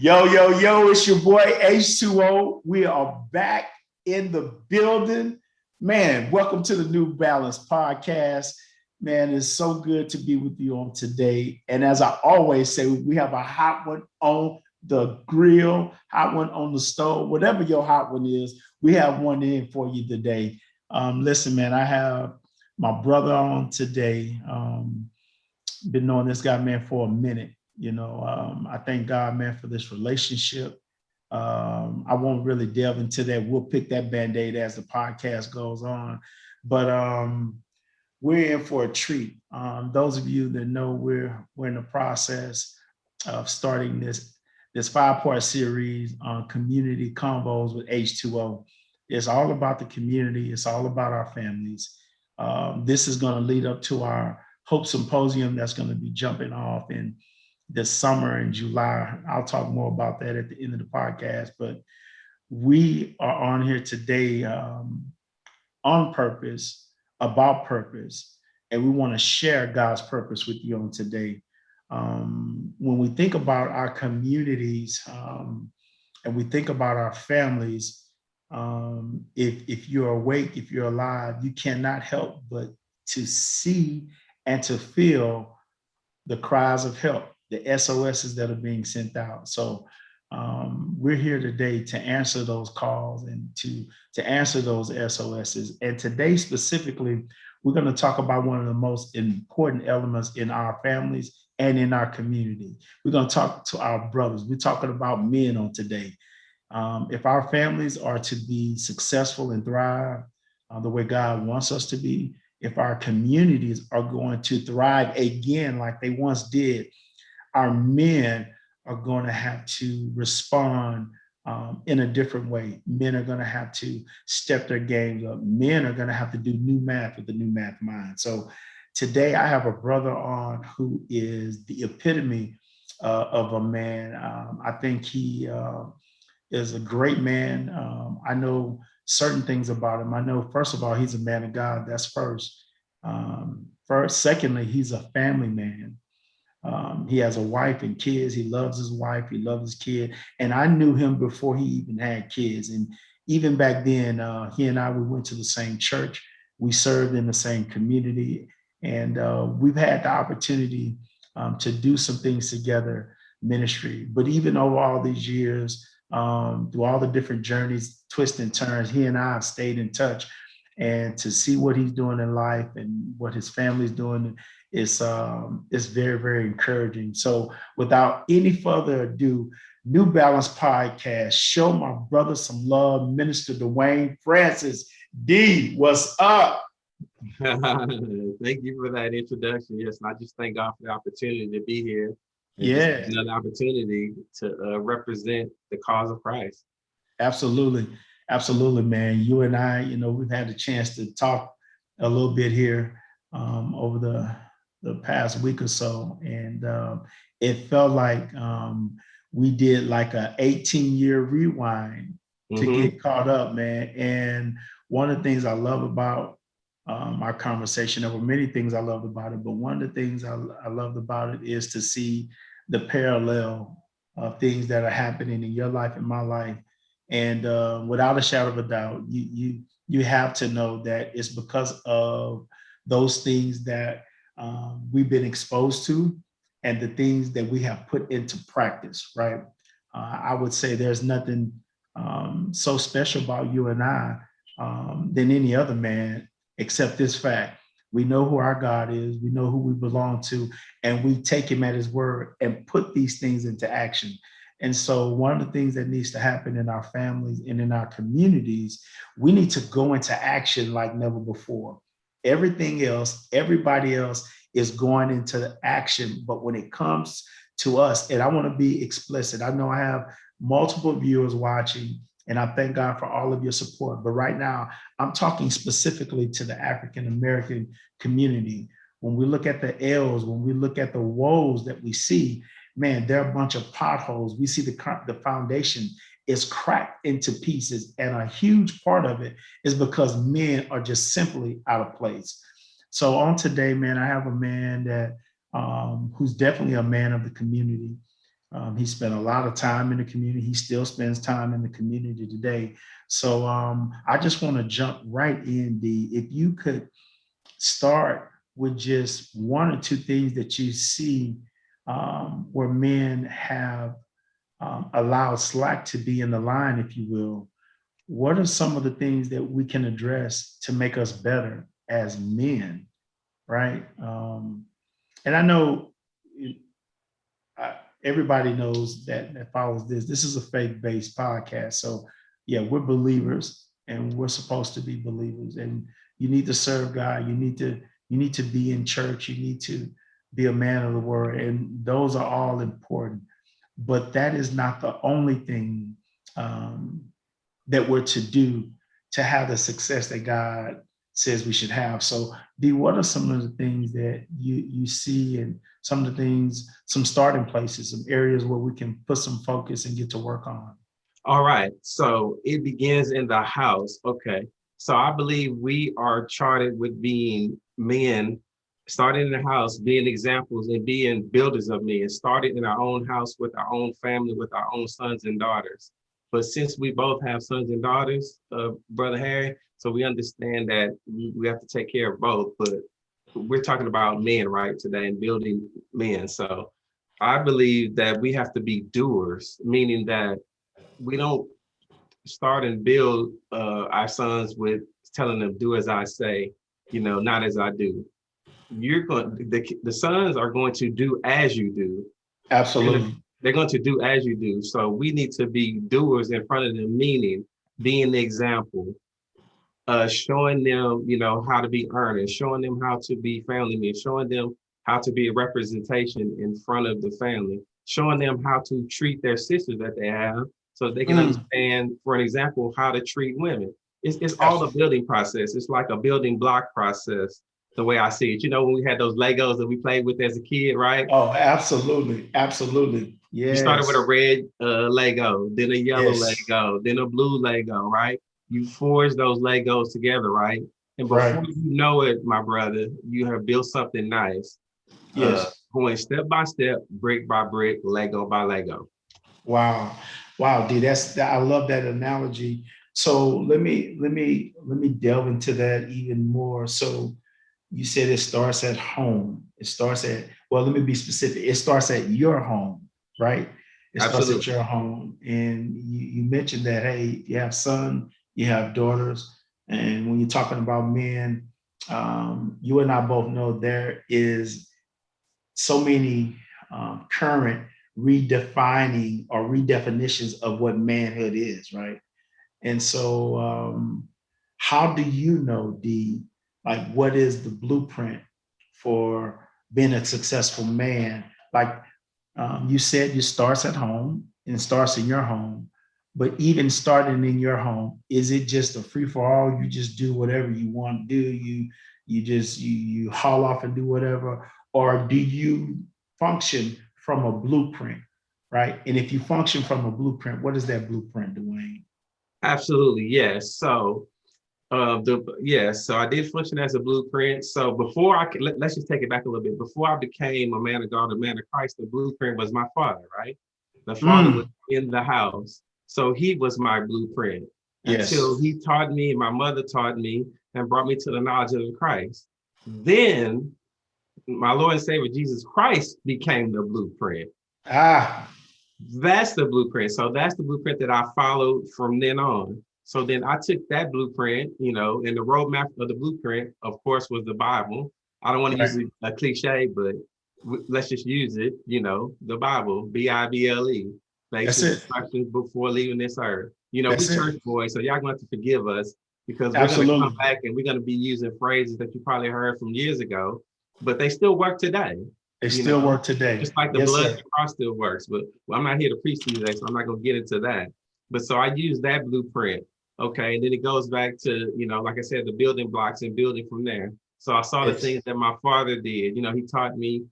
Yo, it's your boy H2O. We are back in the building. Man, welcome to the New Balance podcast. Man, it's so good to be with you on today. And as I always say, we have a hot one on the grill, hot one on the stove, whatever your hot one is, we have one in for you today. Listen, man, I have my brother on today. Been knowing this guy, man, for a minute. I thank God, man, for this relationship. I won't really delve into that. We'll pick that Band-Aid as the podcast goes on. But we're in for a treat. Those of you that know we're in the process of starting this 5-part series on community convos with H2O. It's all about the community. It's all about our families. This is going to lead up to our Hope Symposium that's going to be jumping off in this summer in July. I'll talk more about that at the end of the podcast, but we are on here today on purpose, about purpose, and we want to share God's purpose with you on today. When we think about our communities and we think about our families, if you're awake, if you're alive, you cannot help but to see and to feel the cries of help, the SOSs that are being sent out. So we're here today to answer those calls and to answer those SOSs. And today specifically, we're going to talk about one of the most important elements in our families and in our community. We're going to talk to our brothers. We're talking about men on today. If our families are to be successful and thrive the way God wants us to be, if our communities are going to thrive again like they once did, our men are going to have to respond in a different way. Men are going to have to step their games up. Men are going to have to do new math with the new math mind. So today I have a brother on who is the epitome of a man. I think he is a great man. I know certain things about him. I know, first of all, he's a man of God. That's first. Secondly, he's a family man. He has a wife and kids. He loves his wife. He loves his kid. And I knew him before he even had kids. And even back then, he and I, we went to the same church. We served in the same community. And we've had the opportunity to do some things together, ministry. But even over all these years, through all the different journeys, twists and turns, he and I have stayed in touch. And to see what he's doing in life and what his family's doing is very, very encouraging. So without any further ado, New Balance Podcast, show my brother some love, Minister Dwayne Francis. D, what's up? Thank you for that introduction. Yes, and I just thank God for the opportunity to be here. Yeah. Another opportunity to represent the cause of Christ. Absolutely, man. You and I, we've had a chance to talk a little bit here over the past week or so. And it felt like we did like a 18-year rewind to get caught up, man. And one of the things I love about our conversation, there were many things I loved about it, but one of the things I loved about it is to see the parallel of things that are happening in your life and my life. And without a shadow of a doubt, you have to know that it's because of those things that we've been exposed to and the things that we have put into practice, right? I would say there's nothing so special about you and I than any other man, except this fact. We know who our God is, we know who we belong to, and we take him at his word and put these things into action. And so one of the things that needs to happen in our families and in our communities, we need to go into action like never before. Everything else, everybody else is going into action. But when it comes to us, and I want to be explicit, I know I have multiple viewers watching, and I thank God for all of your support. But right now, I'm talking specifically to the African-American community. When we look at the ills, when we look at the woes that we see, man, there are a bunch of potholes. We see the foundation is cracked into pieces. And a huge part of it is because men are just simply out of place. So on today, man, I have a man that who's definitely a man of the community. He spent a lot of time in the community. He still spends time in the community today. So I just want to jump right in, D. If you could start with just one or two things that you see where men have allowed slack to be in the line, if you will. What are some of the things that we can address to make us better as men, right? And I know everybody knows that follows this. This is a faith-based podcast. So yeah, we're believers and we're supposed to be believers. And you need to serve God. You need to be in church. You need to be a man of the word. And those are all important. But that is not the only thing um, that we're to do to have the success that God says we should have. So, D, what are some of the things that you see, and some of the things, some starting places, some areas where we can put some focus and get to work on? All right. So it begins in the house. Okay. So I believe we are charted with being men, starting in the house, being examples and being builders of men, starting in our own house with our own family, with our own sons and daughters. But since we both have sons and daughters, Brother Harry, so we understand that we have to take care of both. But we're talking about men right today and building men. So I believe that we have to be doers, meaning that we don't start and build our sons with telling them do as I say, not as I do. The sons are going to do as you do. Absolutely. They're going to do as you do. So we need to be doers in front of them, meaning being the example, showing them, how to be earnest, showing them how to be family men, showing them how to be a representation in front of the family, showing them how to treat their sisters that they have so they can understand, for an example, how to treat women. It's all the building process. It's like a building block process, the way I see it. When we had those Legos that we played with as a kid, right? Oh, absolutely. Absolutely. You Yes. started with a red Lego, then a yellow Yes. Lego, then a blue Lego, right? You forge those Legos together, right? And before Right. you know it, my brother, you have built something nice. Yes. Going step by step, brick by brick, Lego by Lego. Wow. Wow, D, I love that analogy. So let me delve into that even more. So you said it starts at home. It starts at, well, let me be specific. It starts at your home, right? It starts at Absolutely. your home. And you mentioned that, hey, you have son, you have daughters. And when you're talking about men, you and I both know there is so many current redefining or redefinitions of what manhood is, right? And so, how do you know, D, like what is the blueprint for being a successful man? Like you said, you starts at home and starts in your home, but even starting in your home, is it just a free for all? You just do whatever you want to do. You haul off and do whatever, or do you function from a blueprint, right? And if you function from a blueprint, what is that blueprint, Dwayne? Absolutely, yes. So so I did function as a blueprint. So before let's just take it back a little bit. Before I became a man of God, a man of Christ, the blueprint was my father, right? The father was in the house. So he was my blueprint until Yes. he taught me, my mother taught me, and brought me to the knowledge of Christ. Then my Lord and Savior Jesus Christ became the blueprint. Ah, That's the blueprint. So that's the blueprint that I followed from then on. So then I took that blueprint, and the roadmap of the blueprint, of course, was the Bible. I don't want to right. use a cliche, but let's just use it, the Bible, Bible, That's basic it. instructions before leaving this earth. We That's it. church boys, so y'all gonna have to forgive us because we're gonna come Absolutely. back and we're gonna be using phrases that you probably heard from years ago, but they still work today. They You still know, work today. just like the Yes, blood sir. in the cross still works. But I'm not here to preach to you today, so I'm not going to get into that. But so I use that blueprint. Okay. And then it goes back to, like I said, the building blocks and building from there. So I saw the Yes. things that my father did. He taught me,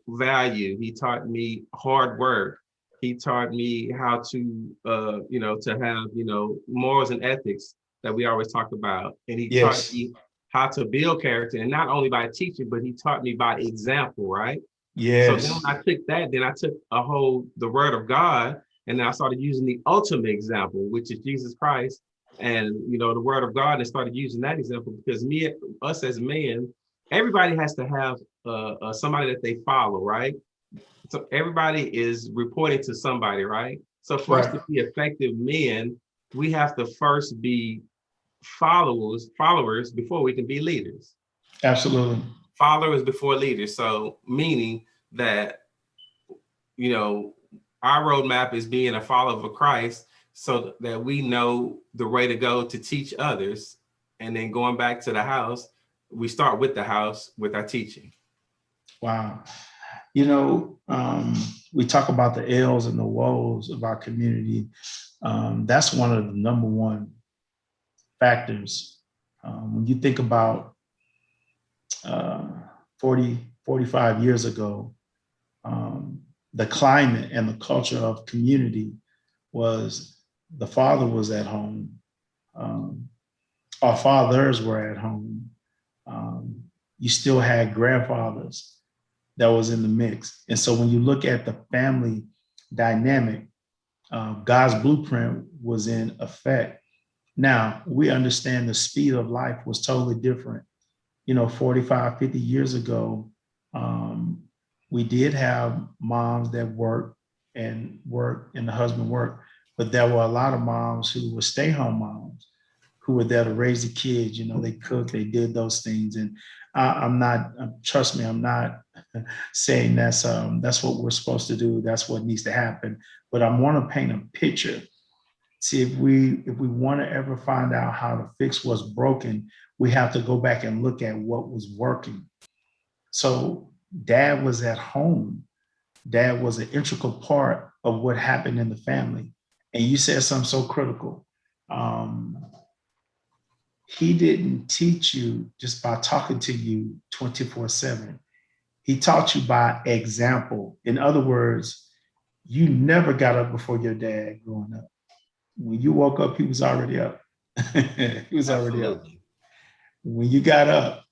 value. He taught me hard work. He taught me how to, to have, morals and ethics that we always talk about. And he taught Yes. me how to build character, and not only by teaching, but he taught me by example, right? So then Yes. when I took that, then I took the word of God, and then I started using the ultimate example, which is Jesus Christ, and the word of God, and started using that example because us as men, everybody has to have somebody that they follow, right? So everybody is reporting to somebody, right? So for us Right. to be effective men, we have to first be followers before we can be leaders. Absolutely. Followers before leaders. So meaning that, you know, our roadmap is being a follower of Christ so that we know the way to go to teach others. And then going back to the house, we start with the house with our teaching. Wow. We talk about the ills and the woes of our community. That's one of the number one factors. When you think about uh, 45 years ago, the climate and the culture of community was the father was at home. Um, our fathers were at home. Um, you still had grandfathers that was in the mix. And so when you look at the family dynamic, God's blueprint was in effect. Now, we understand the speed of life was totally different. 45, 50 years ago, um, we did have moms that worked and the husband worked, but there were a lot of moms who were stay-home moms who were there to raise the kids. They cooked, they did those things. And I'm not, trust me, I'm not saying that's what we're supposed to do. That's what needs to happen. But I want to paint a picture. See, if we want to ever find out how to fix what's broken, we have to go back and look at what was working. So dad was at home. Dad was an integral part of what happened in the family. And you said something so critical. Um, he didn't teach you just by talking to you 24/7. He taught you by example. In other words, you never got up before your dad growing up. When you woke up, he was already up. He was already up. Absolutely. When you got up,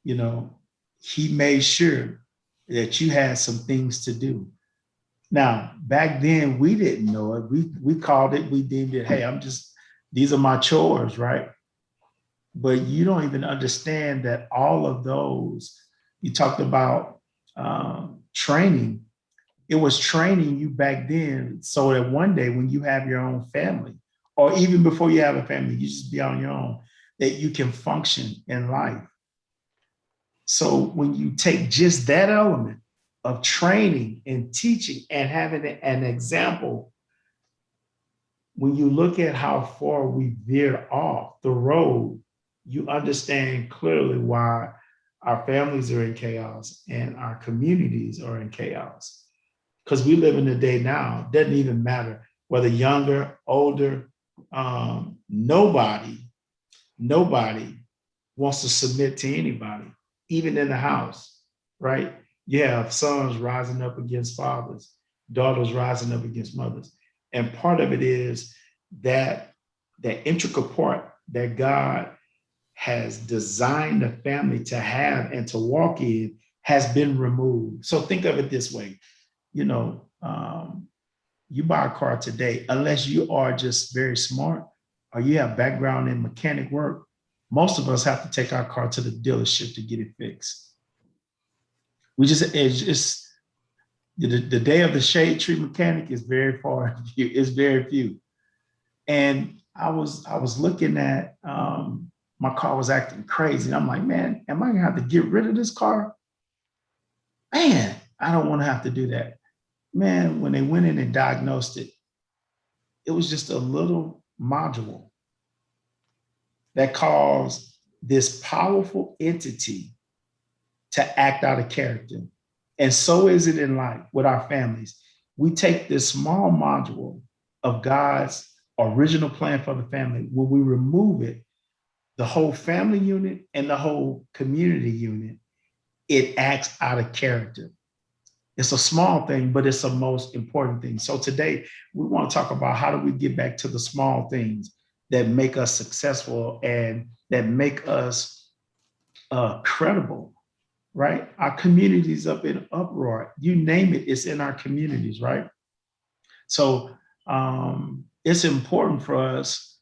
you know, he made sure that you had some things to do. Now, back then, we didn't know it. We called it, we deemed it, hey, these are my chores, right? But you don't even understand that all of those, you talked about training. It was training you back then so that one day when you have your own family, or even before you have a family, you just be on your own, that you can function in life. So when you take just that element of training and teaching and having an example, when you look at how far we veered off the road, you understand clearly why our families are in chaos and our communities are in chaos. Because we live in a day now, doesn't even matter whether younger, older, nobody wants to submit to anybody, even in the house, right? You have sons rising up against fathers, daughters rising up against mothers. And part of it is that intricate part that God has designed the family to have and to walk in has been removed. So think of it this way, you know, you buy a car today, unless you are just very smart or you have background in mechanic work, most of us have to take our car to the dealership to get it fixed. It's just the day of the shade tree mechanic is very far. It's very few. And I was looking at my car was acting crazy. And I'm like, man, am I gonna have to get rid of this car? Man, I don't want to have to do that. Man, when they went in and diagnosed it, it was just a little module that caused this powerful entity to act out of character. And so is it in life with our families. We take this small module of God's original plan for the family. When we remove it, the whole family unit and the whole community unit, it acts out of character. It's a small thing, but it's the most important thing. So today we want to talk about how do we get back to the small things that make us successful and that make us credible, right? Our communities up in uproar. You name it, it's in our communities, right? So it's important for us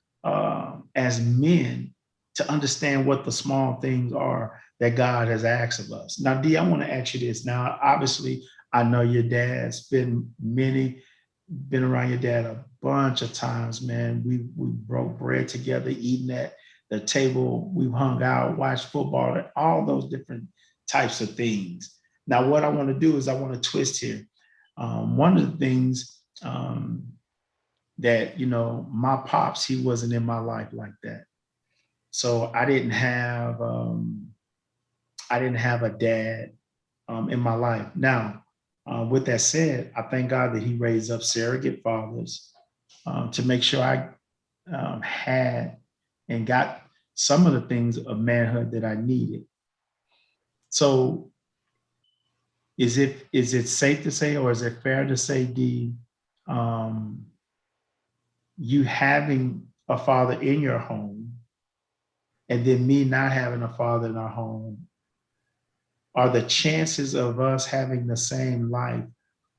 as men to understand what the small things are that God has asked of us. Now, D, I want to ask you this. Now, obviously, I know your dad's been around your dad a bunch of times, man. We broke bread together, eating at the table. We've hung out, watched football, all those different types of things. Now, what I want to do is I want to twist here. One of the things that, my pops, he wasn't in my life like that. So I didn't have a dad in my life. Now, with that said, I thank God that he raised up surrogate fathers to make sure I had and got some of the things of manhood that I needed. So is it safe to say, or is it fair to say, D, you having a father in your home and then me not having a father in our home, are the chances of us having the same life?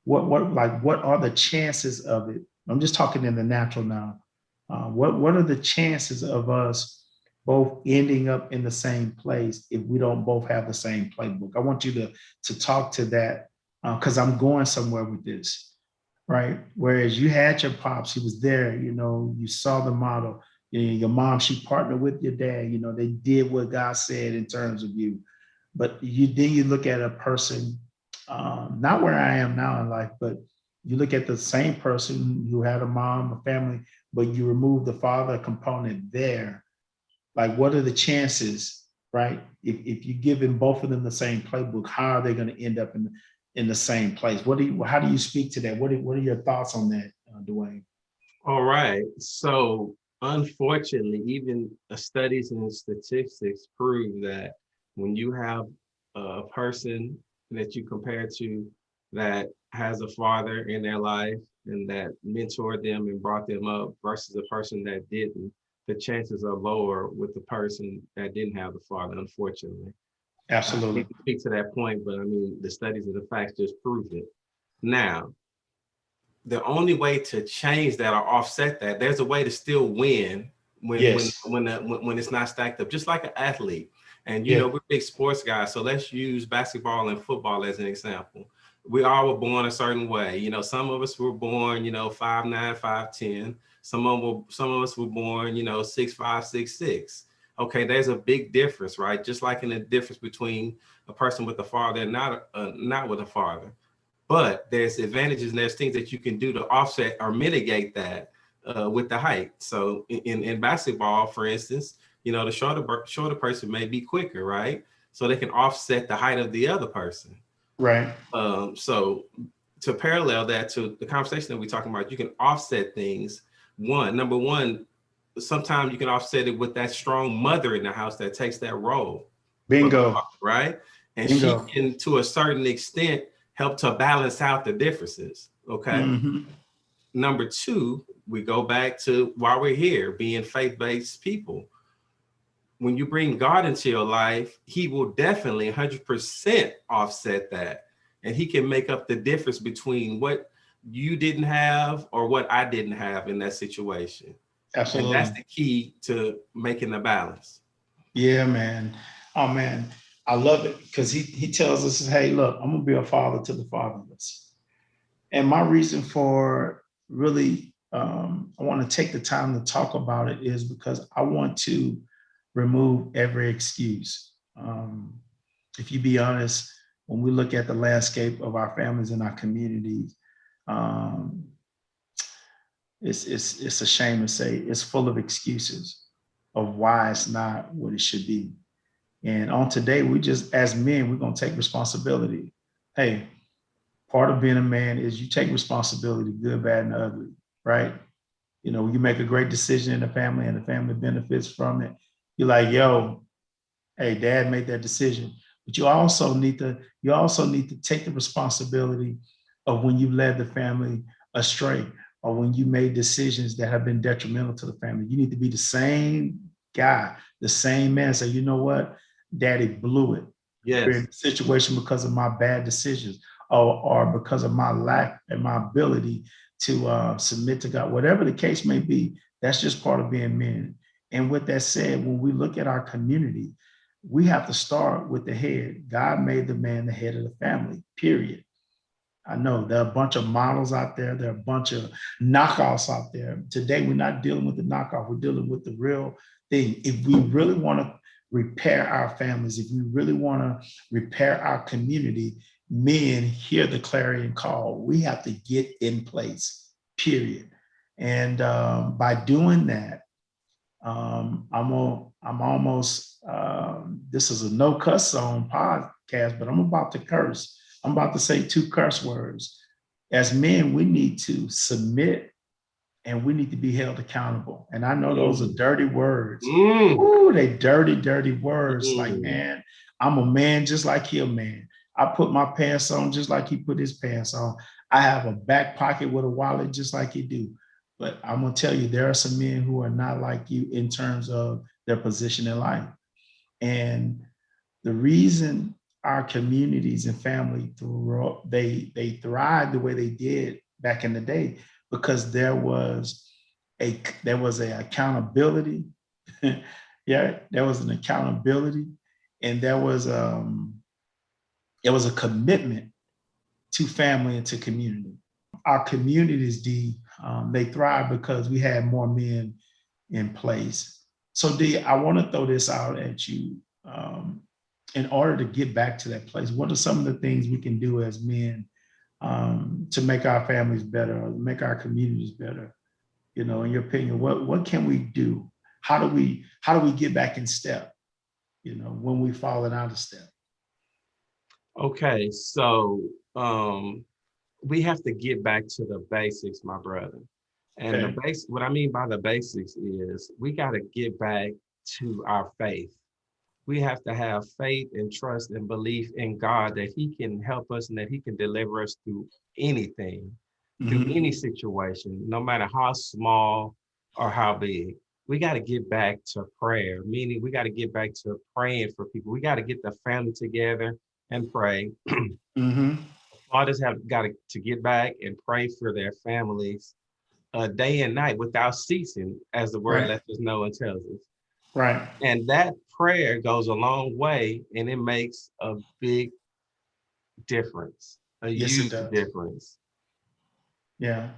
What are the chances of it? I'm just talking in the natural now. What are the chances of us both ending up in the same place if we don't both have the same playbook? I want you to talk to that because I'm going somewhere with this, right? Whereas you had your pops, he was there, you saw the model. Your mom, she partnered with your dad, they did what God said in terms of you. But you look at a person, not where I am now in life, but you look at the same person who had a mom, a family, but you remove the father component there. Like, what are the chances, right? If you're giving both of them the same playbook, how are they going to end up in the same place? How do you speak to that? What are your thoughts on that, Dwayne? All right. So unfortunately, even studies and statistics prove that when you have a person that you compare to that has a father in their life and that mentored them and brought them up versus a person that didn't, the chances are lower with the person that didn't have the father, unfortunately. I Absolutely. can't speak to that point, but I mean, the studies and the facts just prove it. Now, the only way to change that or offset that, there's a way to still win Yes. when it's not stacked up, just like an athlete. And Yeah. we're big sports guys, so let's use basketball and football as an example. We all were born a certain way. Some of us were born, 5'9", 5'10". Some of us were born, 6'5", 6'6". Okay, there's a big difference, right? Just like in the difference between a person with a father and not with a father. But there's advantages and there's things that you can do to offset or mitigate that with the height. So in basketball, for instance, the shorter person may be quicker, right? So they can offset the height of the other person. Right. So to parallel that to the conversation that we're talking about, you can offset things. Number one, sometimes you can offset it with that strong mother in the house that takes that role. Bingo. Right? And she Bingo. can, to a certain extent, help to balance out the differences. Okay. Mm-hmm. Number two, we go back to why we're here, being faith-based people. When you bring God into your life, he will definitely 100% offset that. And he can make up the difference between what you didn't have or what I didn't have in that situation. Absolutely. And that's the key to making the balance. Yeah, man. Oh, man. I love it because he tells us, hey, look, I'm going to be a father to the fatherless. And my reason for really, I want to take the time to talk about it is because I want to remove every excuse. If you be honest, when we look at the landscape of our families and our communities, um, it's a shame to say it's full of excuses of why it's not what it should be. And on today, we just, as men, we're going to take responsibility. Hey, part of being a man is you take responsibility, good, bad, and ugly, right? You make a great decision in the family and the family benefits from it. You're like, yo, hey, dad made that decision. But you also need to take the responsibility of when you led the family astray or when you made decisions that have been detrimental to the family. You need to be the same guy, the same man. Say, you know what? Daddy blew it. We're in Yes. a situation because of my bad decisions, or because of my lack and my ability to submit to God. Whatever the case may be, that's just part of being men. And with that said, when we look at our community, we have to start with the head. God made the man the head of the family, period. I know there are a bunch of models out there. There are a bunch of knockoffs out there. Today, we're not dealing with the knockoff. We're dealing with the real thing. If we really want to repair our families, if we really want to repair our community, men hear the clarion call. We have to get in place, period. And by doing that, I'm almost, this is a no cuss zone podcast, but I'm about to curse. I'm about to say 2 curse words. As men, we need to submit and we need to be held accountable. And I know those are dirty words. Ooh, they dirty, dirty words. Like, man, I'm a man just like he a man. I put my pants on just like he put his pants on. I have a back pocket with a wallet just like he do. But I'm gonna tell you, there are some men who are not like you in terms of their position in life. And the reason our communities and family they thrived the way they did back in the day, because there was a accountability. Yeah, there was an accountability, and there was a commitment to family and to community. Our communities, they thrive because we had more men in place. So D, I want to throw this out at you. In order to get back to that place, what are some of the things we can do as men to make our families better, or make our communities better? You know, in your opinion, what can we do? How do we get back in step? You know, when we've fallen out of step. Okay, so we have to get back to the basics, my brother. And the Okay. what I mean by the basics is we got to get back to our faith. We have to have faith and trust and belief in God that He can help us and that He can deliver us through anything, through any situation, no matter how small or how big. We got to get back to prayer, meaning we got to get back to praying for people. We got to get the family together and pray. Mm-hmm. Fathers have got to get back and pray for their families day and night without ceasing, as the word Right. lets us know and tells us. Right. And that prayer goes a long way and it makes a big difference, a Yes, it huge does. difference. Yeah.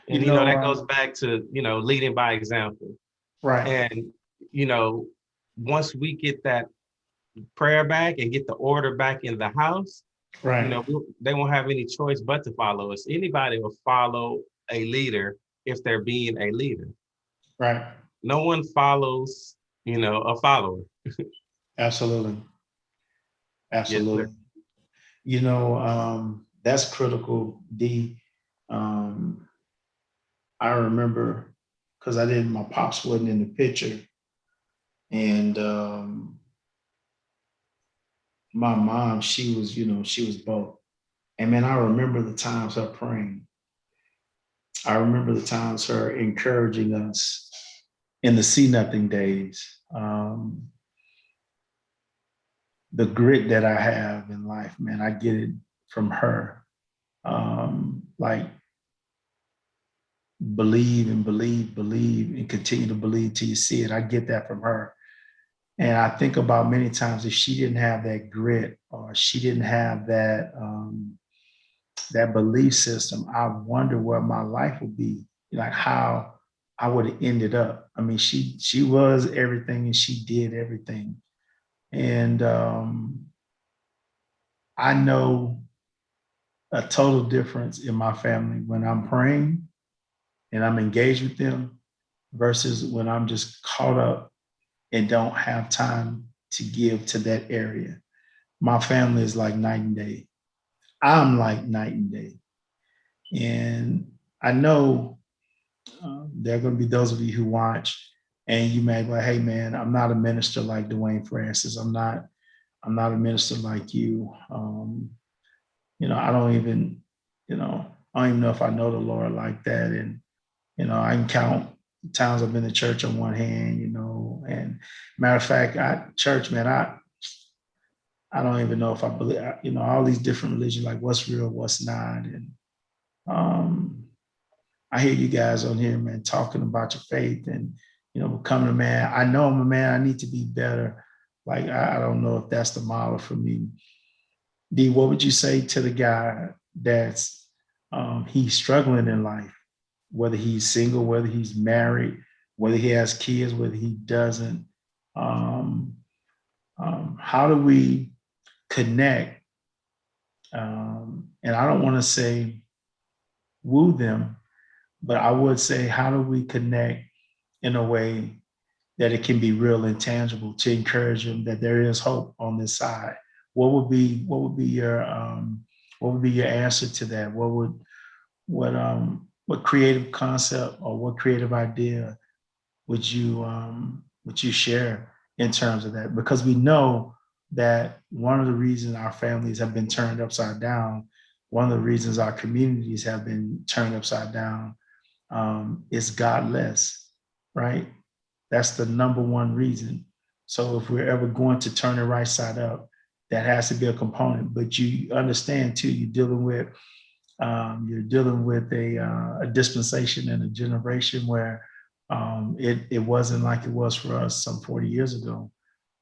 You And, know, that goes back to, leading by example. right. And, you know, once we get that prayer back and get the order back in the house, Right. they won't have any choice but to follow us. Anybody will follow a leader if they're being a leader. Right. No one follows, a follower. Absolutely. Yes, sir. Absolutely. You know, that's critical, D. Um, I remember because my pops wasn't in the picture. And my mom, she was both. And man, I remember the times her praying. I remember the times her encouraging us in the see nothing days. The grit that I have in life, man, I get it from her. Like believe and believe and continue to believe till you see it. I get that from her. And I think about many times if she didn't have that grit or she didn't have that belief system, I wonder where my life would be, like how I would have ended up. I mean, she was everything and she did everything. And I know a total difference in my family when I'm praying and I'm engaged with them versus when I'm just caught up and don't have time to give to that area. My family is like night and day. I'm like night and day. And I know there are going to be those of you who watch and you may be like, hey man, I'm not a minister like Dwayne Francis. I'm not a minister like you. I don't even, I don't even know if I know the Lord like that. And, I can count times I've been to church on one hand, and matter of fact, church, man, I don't even know if I believe, all these different religions, like what's real, what's not. And um, I hear you guys on here, man, talking about your faith and, becoming a man. I know I'm a man. I need to be better. Like, I don't know if that's the model for me. D, what would you say to the guy that's he's struggling in life, whether he's single, whether he's married, whether he has kids, whether he doesn't? Um, how do we connect? And I don't want to say woo them, but I would say, how do we connect in a way that it can be real and tangible to encourage them that there is hope on this side? What would be your answer to that? What creative concept or what creative idea would you share in terms of that? Because we know that one of the reasons our families have been turned upside down, one of the reasons our communities have been turned upside down, is godless, right? That's the number one reason. So if we're ever going to turn it right side up, that has to be a component. But you understand too, you're dealing with a dispensation and a generation where it wasn't like it was for us some 40 years ago,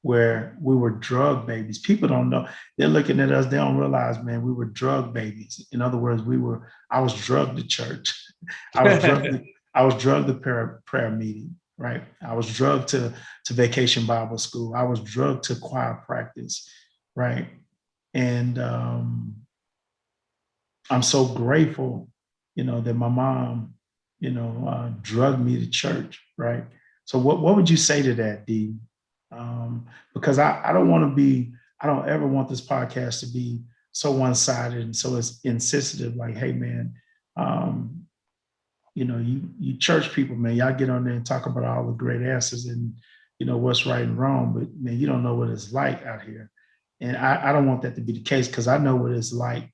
where we were drug babies. People don't know. They're looking at us. They don't realize, man, we were drug babies. In other words, I was drugged to church. I was drugged to prayer meeting, right? I was drugged to vacation Bible school. I was drugged to choir practice, right? And I'm so grateful, that my mom, drugged me to church, right? So what would you say to that, D? Because I don't want to be, I don't ever want this podcast to be so one-sided and so it's insensitive. Like, hey, man, you church people, man, y'all get on there and talk about all the great answers and what's right and wrong, but man, you don't know what it's like out here. And I don't want that to be the case, because I know what it's like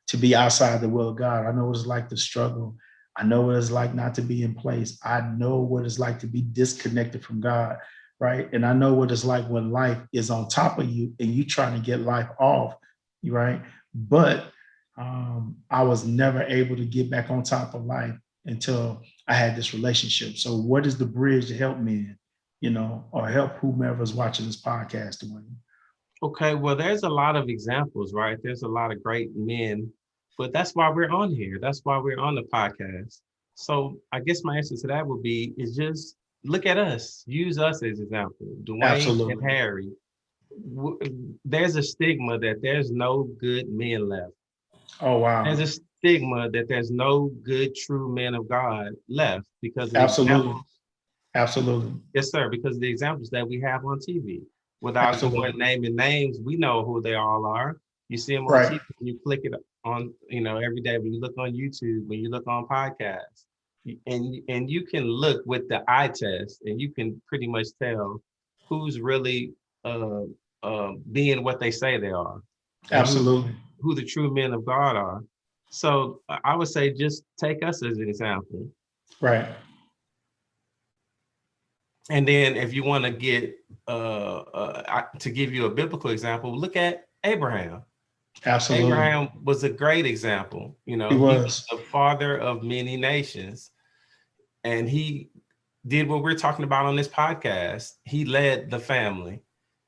to be outside the will of God. I know what it's like to struggle. I know what it's like not to be in place. I know what it's like to be disconnected from God, right? And I know what it's like when life is on top of you and you trying to get life off, right? But I was never able to get back on top of life until I had this relationship. So what is the bridge to help me, or help whomever is watching this podcast doing? Okay, well, there's a lot of examples, right? There's a lot of great men, but that's why we're on here. That's why we're on the podcast. So I guess my answer to that would be is just look at us, use us as example. Dwayne and Absolutely. Harry. There's a stigma that there's no good men left. Oh, There's wow. a stigma that there's no good, true men of God left because of the Absolutely. examples. Absolutely. Yes, sir, because of the examples that we have on TV. Without going Absolutely. naming names, we know who they all are. You see them on Right. TV, you click it on, every day when you look on YouTube, when you look on podcasts, and you can look with the eye test, and you can pretty much tell who's really uh, being what they say they are, and Absolutely. who the true men of God are. So I would say just take us as an example. Right. And then if you want to get to give you a biblical example, look at Abraham. Absolutely. Abraham was a great example. He He was was. the father of many nations, and he did what we're talking about on this podcast. He led the family,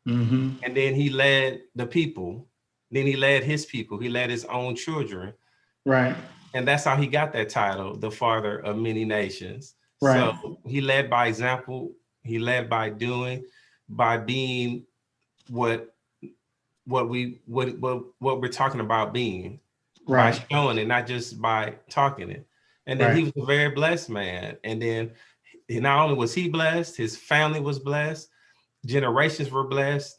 Mm-hmm. and then he led the people. Then he led his people. He led his own children, Right. and that's how he got that title, the father of many nations. Right. So he led by example. He led by doing, by being what we're talking about being, by Right. showing it, not just by talking it. And then he Right. was a very blessed man. And then not only was he blessed, his family was blessed, generations were blessed.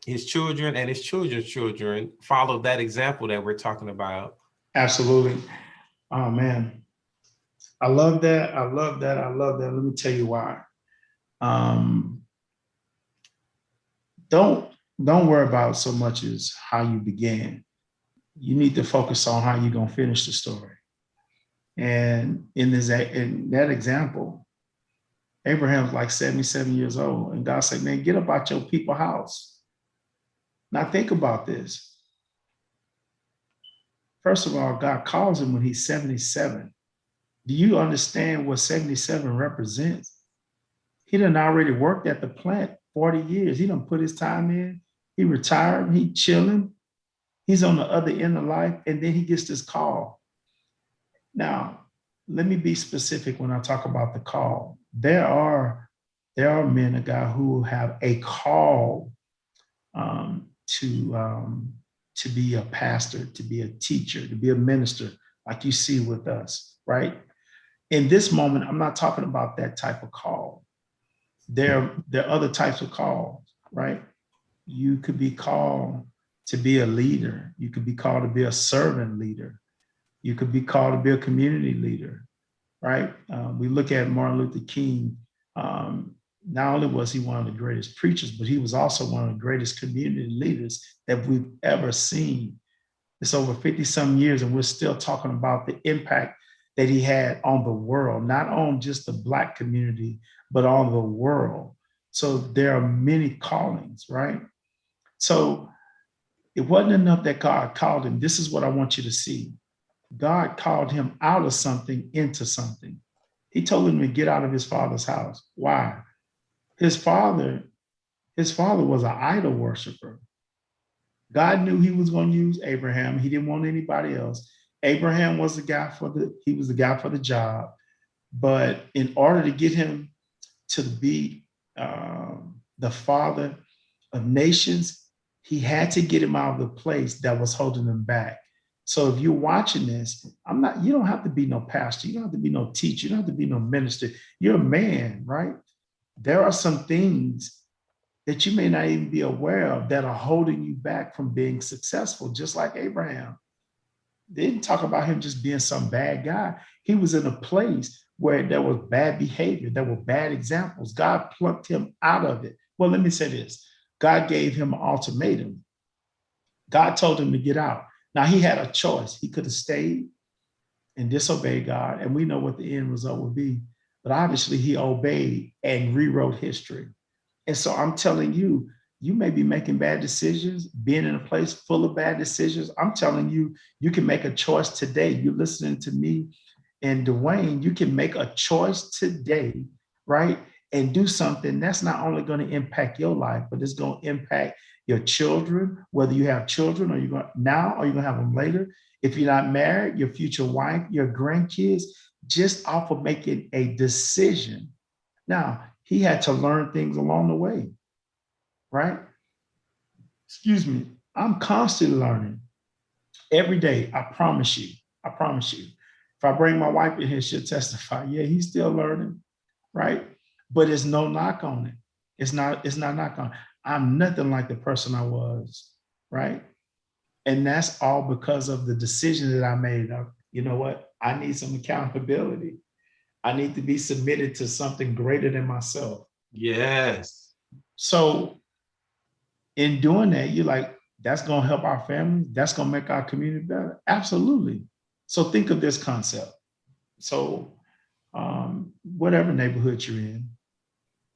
His children and his children's children followed that example that we're talking about. Absolutely. Oh man. I love that. I love that. I love that. Let me tell you why. Um, don't don't worry about so much as how you began. You need to focus on how you're gonna finish the story. And in that example, Abraham's like 77 years old, and God said, "Man, get up out your people house. Now think about this. First of all, God calls him when he's 77. Do you understand what 77 represents? He done already worked at the plant 40 years. He done put his time in. He retired. He chilling. He's on the other end of life. And then he gets this call. Now, let me be specific when I talk about the call. There are men of God who have a call to be a pastor, to be a teacher, to be a minister, like you see with us, right? In this moment, I'm not talking about that type of call. There are other types of calls, right? You could be called to be a leader. You could be called to be a servant leader. You could be called to be a community leader, right? We look at Martin Luther King. Not only was he one of the greatest preachers, but he was also one of the greatest community leaders that we've ever seen. It's over 50 some years, and we're still talking about the impact that he had on the world, not on just the Black community, but on the world. So there are many callings, right? So it wasn't enough that God called him. This is what I want you to see. God called him out of something into something. He told him to get out of his father's house. Why? His father was an idol worshiper. God knew he was going to use Abraham. He didn't want anybody else. Abraham was the guy for the job. But in order to get him to be the father of nations, he had to get him out of the place that was holding him back. So if you're watching this, you don't have to be no pastor. You don't have to be no teacher. You don't have to be no minister. You're a man, right? There are some things that you may not even be aware of that are holding you back from being successful, just like Abraham. They didn't talk about him just being some bad guy. He was in a place where there was bad behavior, there were bad examples. God plucked him out of it. Well, let me say this. God gave him an ultimatum. God told him to get out. Now, he had a choice. He could have stayed and disobeyed God, and we know what the end result would be. But obviously, he obeyed and rewrote history. And so I'm telling you, you may be making bad decisions, being in a place full of bad decisions. I'm telling you, you can make a choice today. You're listening to me and Dwayne, you can make a choice today, right? And do something that's not only going to impact your life, but it's going to impact your children, whether you have children or you're going now or you're going to have them later. If you're not married, your future wife, your grandkids, just off of making a decision. Now, he had to learn things along the way, right? Excuse me. I'm constantly learning every day. I promise you. I promise you. If I bring my wife in here, she'll testify. Yeah, he's still learning, right? But it's no knock on it. It's not knock on it. I'm nothing like the person I was, right? And that's all because of the decision that I made. You know what? I need some accountability. I need to be submitted to something greater than myself. Yes. So in doing that, you're like, that's going to help our family. That's going to make our community better. Absolutely. So think of this concept. So whatever neighborhood you're in,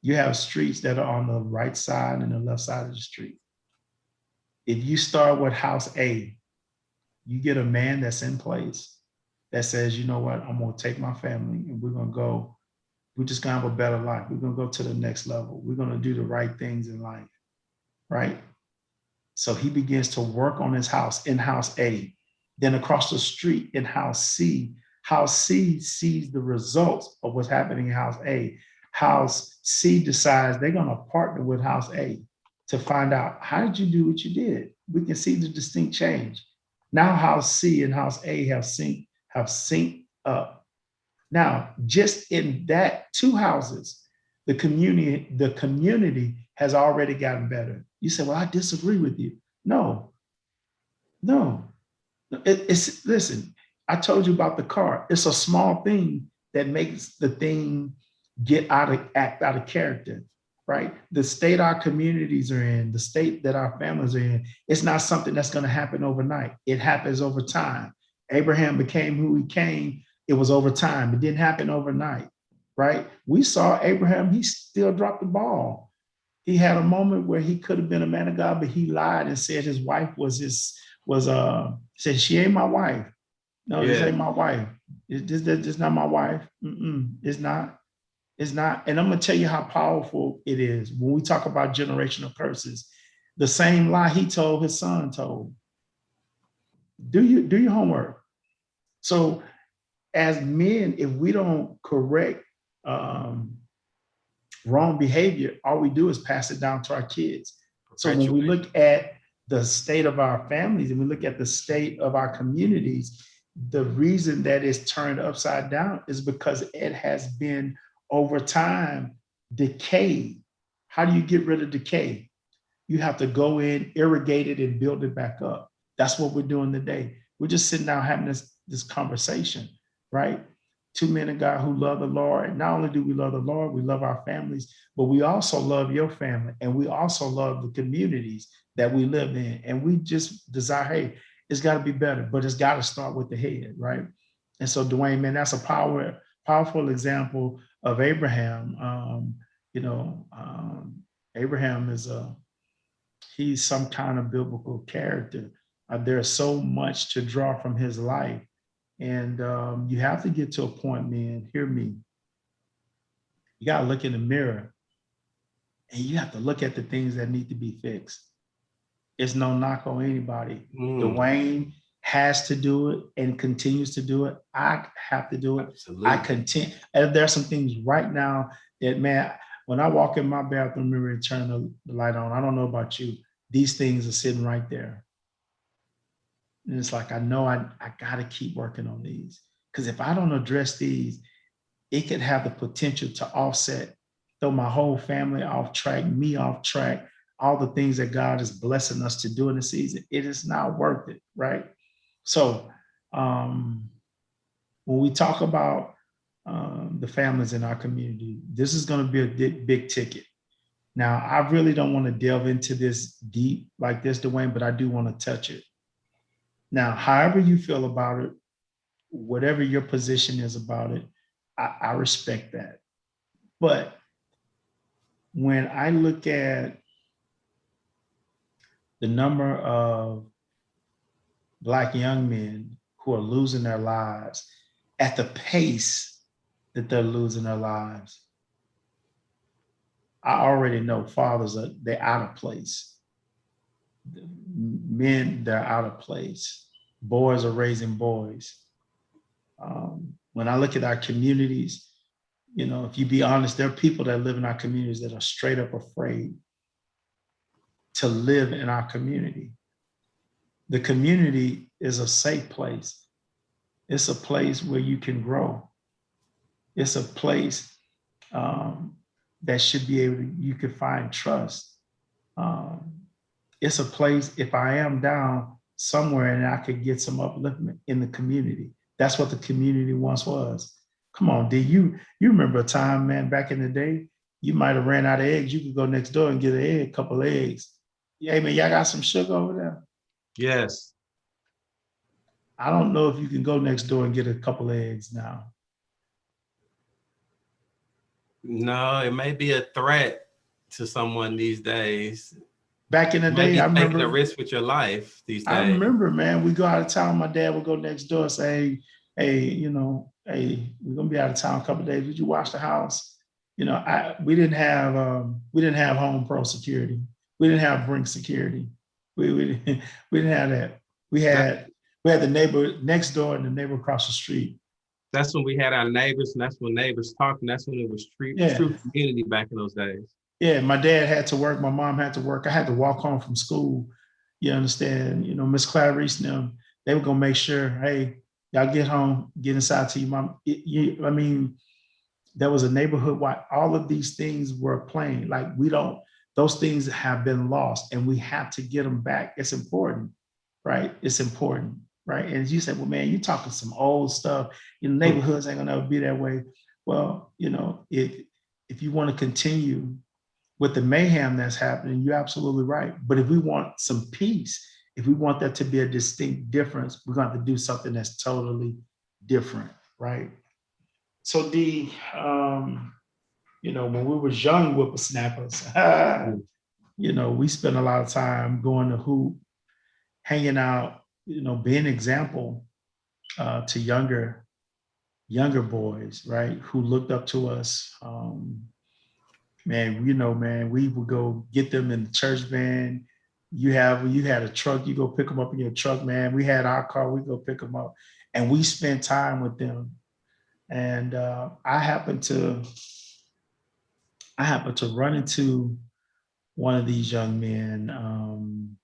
you have streets that are on the right side and the left side of the street. If you start with house A, you get a man that's in place that says, you know what, I'm going to take my family and we're just going to have a better life. We're going to go to the next level. We're going to do the right things in life, right? So he begins to work on his house in house A. Then across the street in house C sees the results of what's happening in house A. House C decides they're going to partner with house A to find out, how did you do what you did? We can see the distinct change. Now house C and house A have synced up. Now, just in that two houses, the community has already gotten better. You say, well, I disagree with you. No. Listen, I told you about the car. It's a small thing that makes the thing act out of character, right? The state our communities are in, the state that our families are in, it's not something that's going to happen overnight. It happens over time. Abraham became who he came. It was over time. It didn't happen overnight, right? We saw Abraham, he still dropped the ball. He had a moment where he could have been a man of God, but he lied and said his wife said, she ain't my wife. No, this Yeah. ain't my wife. This not my wife. It's not. It's not. And I'm gonna tell you how powerful it is when we talk about generational curses. The same lie he told his son told. Do your homework. So as men, if we don't correct wrong behavior, all we do is pass it down to our kids. So when we look at the state of our families and we look at the state of our communities, the reason that it's turned upside down is because it has been over time decayed. How do you get rid of decay? You have to go in, irrigate it, and build it back up. That's what we're doing today. We're just sitting down having this conversation, right? Two men of God who love the Lord. And not only do we love the Lord, we love our families, but we also love your family. And we also love the communities that we live in. And we just desire, hey, it's got to be better, but it's got to start with the head, right? And so, Dwayne, man, that's a powerful example of Abraham. Abraham he's some kind of biblical character. There's so much to draw from his life. And you have to get to a point, man, hear me. You got to look in the mirror and you have to look at the things that need to be fixed. It's no knock on anybody. Dwayne has to do it and continues to do it. I have to do it. Absolutely. I continue. And there's some things right now that, man, when I walk in my bathroom mirror and turn the light on, I don't know about you, these things are sitting right there. And it's like, I know I got to keep working on these, because if I don't address these, it could have the potential to offset, throw my whole family off track, me off track, all the things that God is blessing us to do in the season. It is not worth it, right? So when we talk about the families in our community, this is going to be a big ticket. Now, I really don't want to delve into this deep like this, Dwayne, but I do want to touch it. Now, however you feel about it, whatever your position is about it, I respect that. But when I look at the number of Black young men who are losing their lives at the pace that they're losing their lives, I already know fathers they're out of place. Men, they're out of place. Boys are raising boys. When I look at our communities, if you be honest, there are people that live in our communities that are straight up afraid to live in our community. The community is a safe place. It's a place where you can grow. It's a place that should be you can find trust. It's a place, if I am down somewhere, and I could get some upliftment in the community. That's what the community once was. Come on, D, you remember a time, man, back in the day, you might have ran out of eggs. You could go next door and get a couple of eggs. Hey, man, y'all got some sugar over there? Yes. I don't know if you can go next door and get a couple of eggs now. No, it may be a threat to someone these days. Back in the day, I remember taking a risk with your life these days. I remember, man, we go out of town. My dad would go next door and say, hey, we're gonna be out of town a couple of days. Would you watch the house? We didn't have Home Pro security. We didn't have Brink security. We didn't have that. We had the neighbor next door and the neighbor across the street. That's when we had our neighbors, and that's when neighbors talked, and that's when it was true community back in those days. Yeah, my dad had to work, my mom had to work. I had to walk home from school. You understand? Miss Clarice and them, they were gonna make sure, hey, y'all get home, get inside to your mom. There was a neighborhood where all of these things were playing. Like those things have been lost, and we have to get them back. It's important, right? It's important, right? And you said, well, man, you're talking some old stuff. Neighborhoods ain't gonna ever be that way. Well, if you want to continue with the mayhem that's happening, you're absolutely right. But if we want some peace, if we want that to be a distinct difference, we're going to have to do something that's totally different, right? So D, when we was young whippersnappers, we spent a lot of time going to hoop, hanging out, being an example to younger boys, right, who looked up to us. Man, we would go get them in the church van. You had a truck, you go pick them up in your truck, man. We had our car, we go pick them up, and we spent time with them. And I happened to run into one of these young men.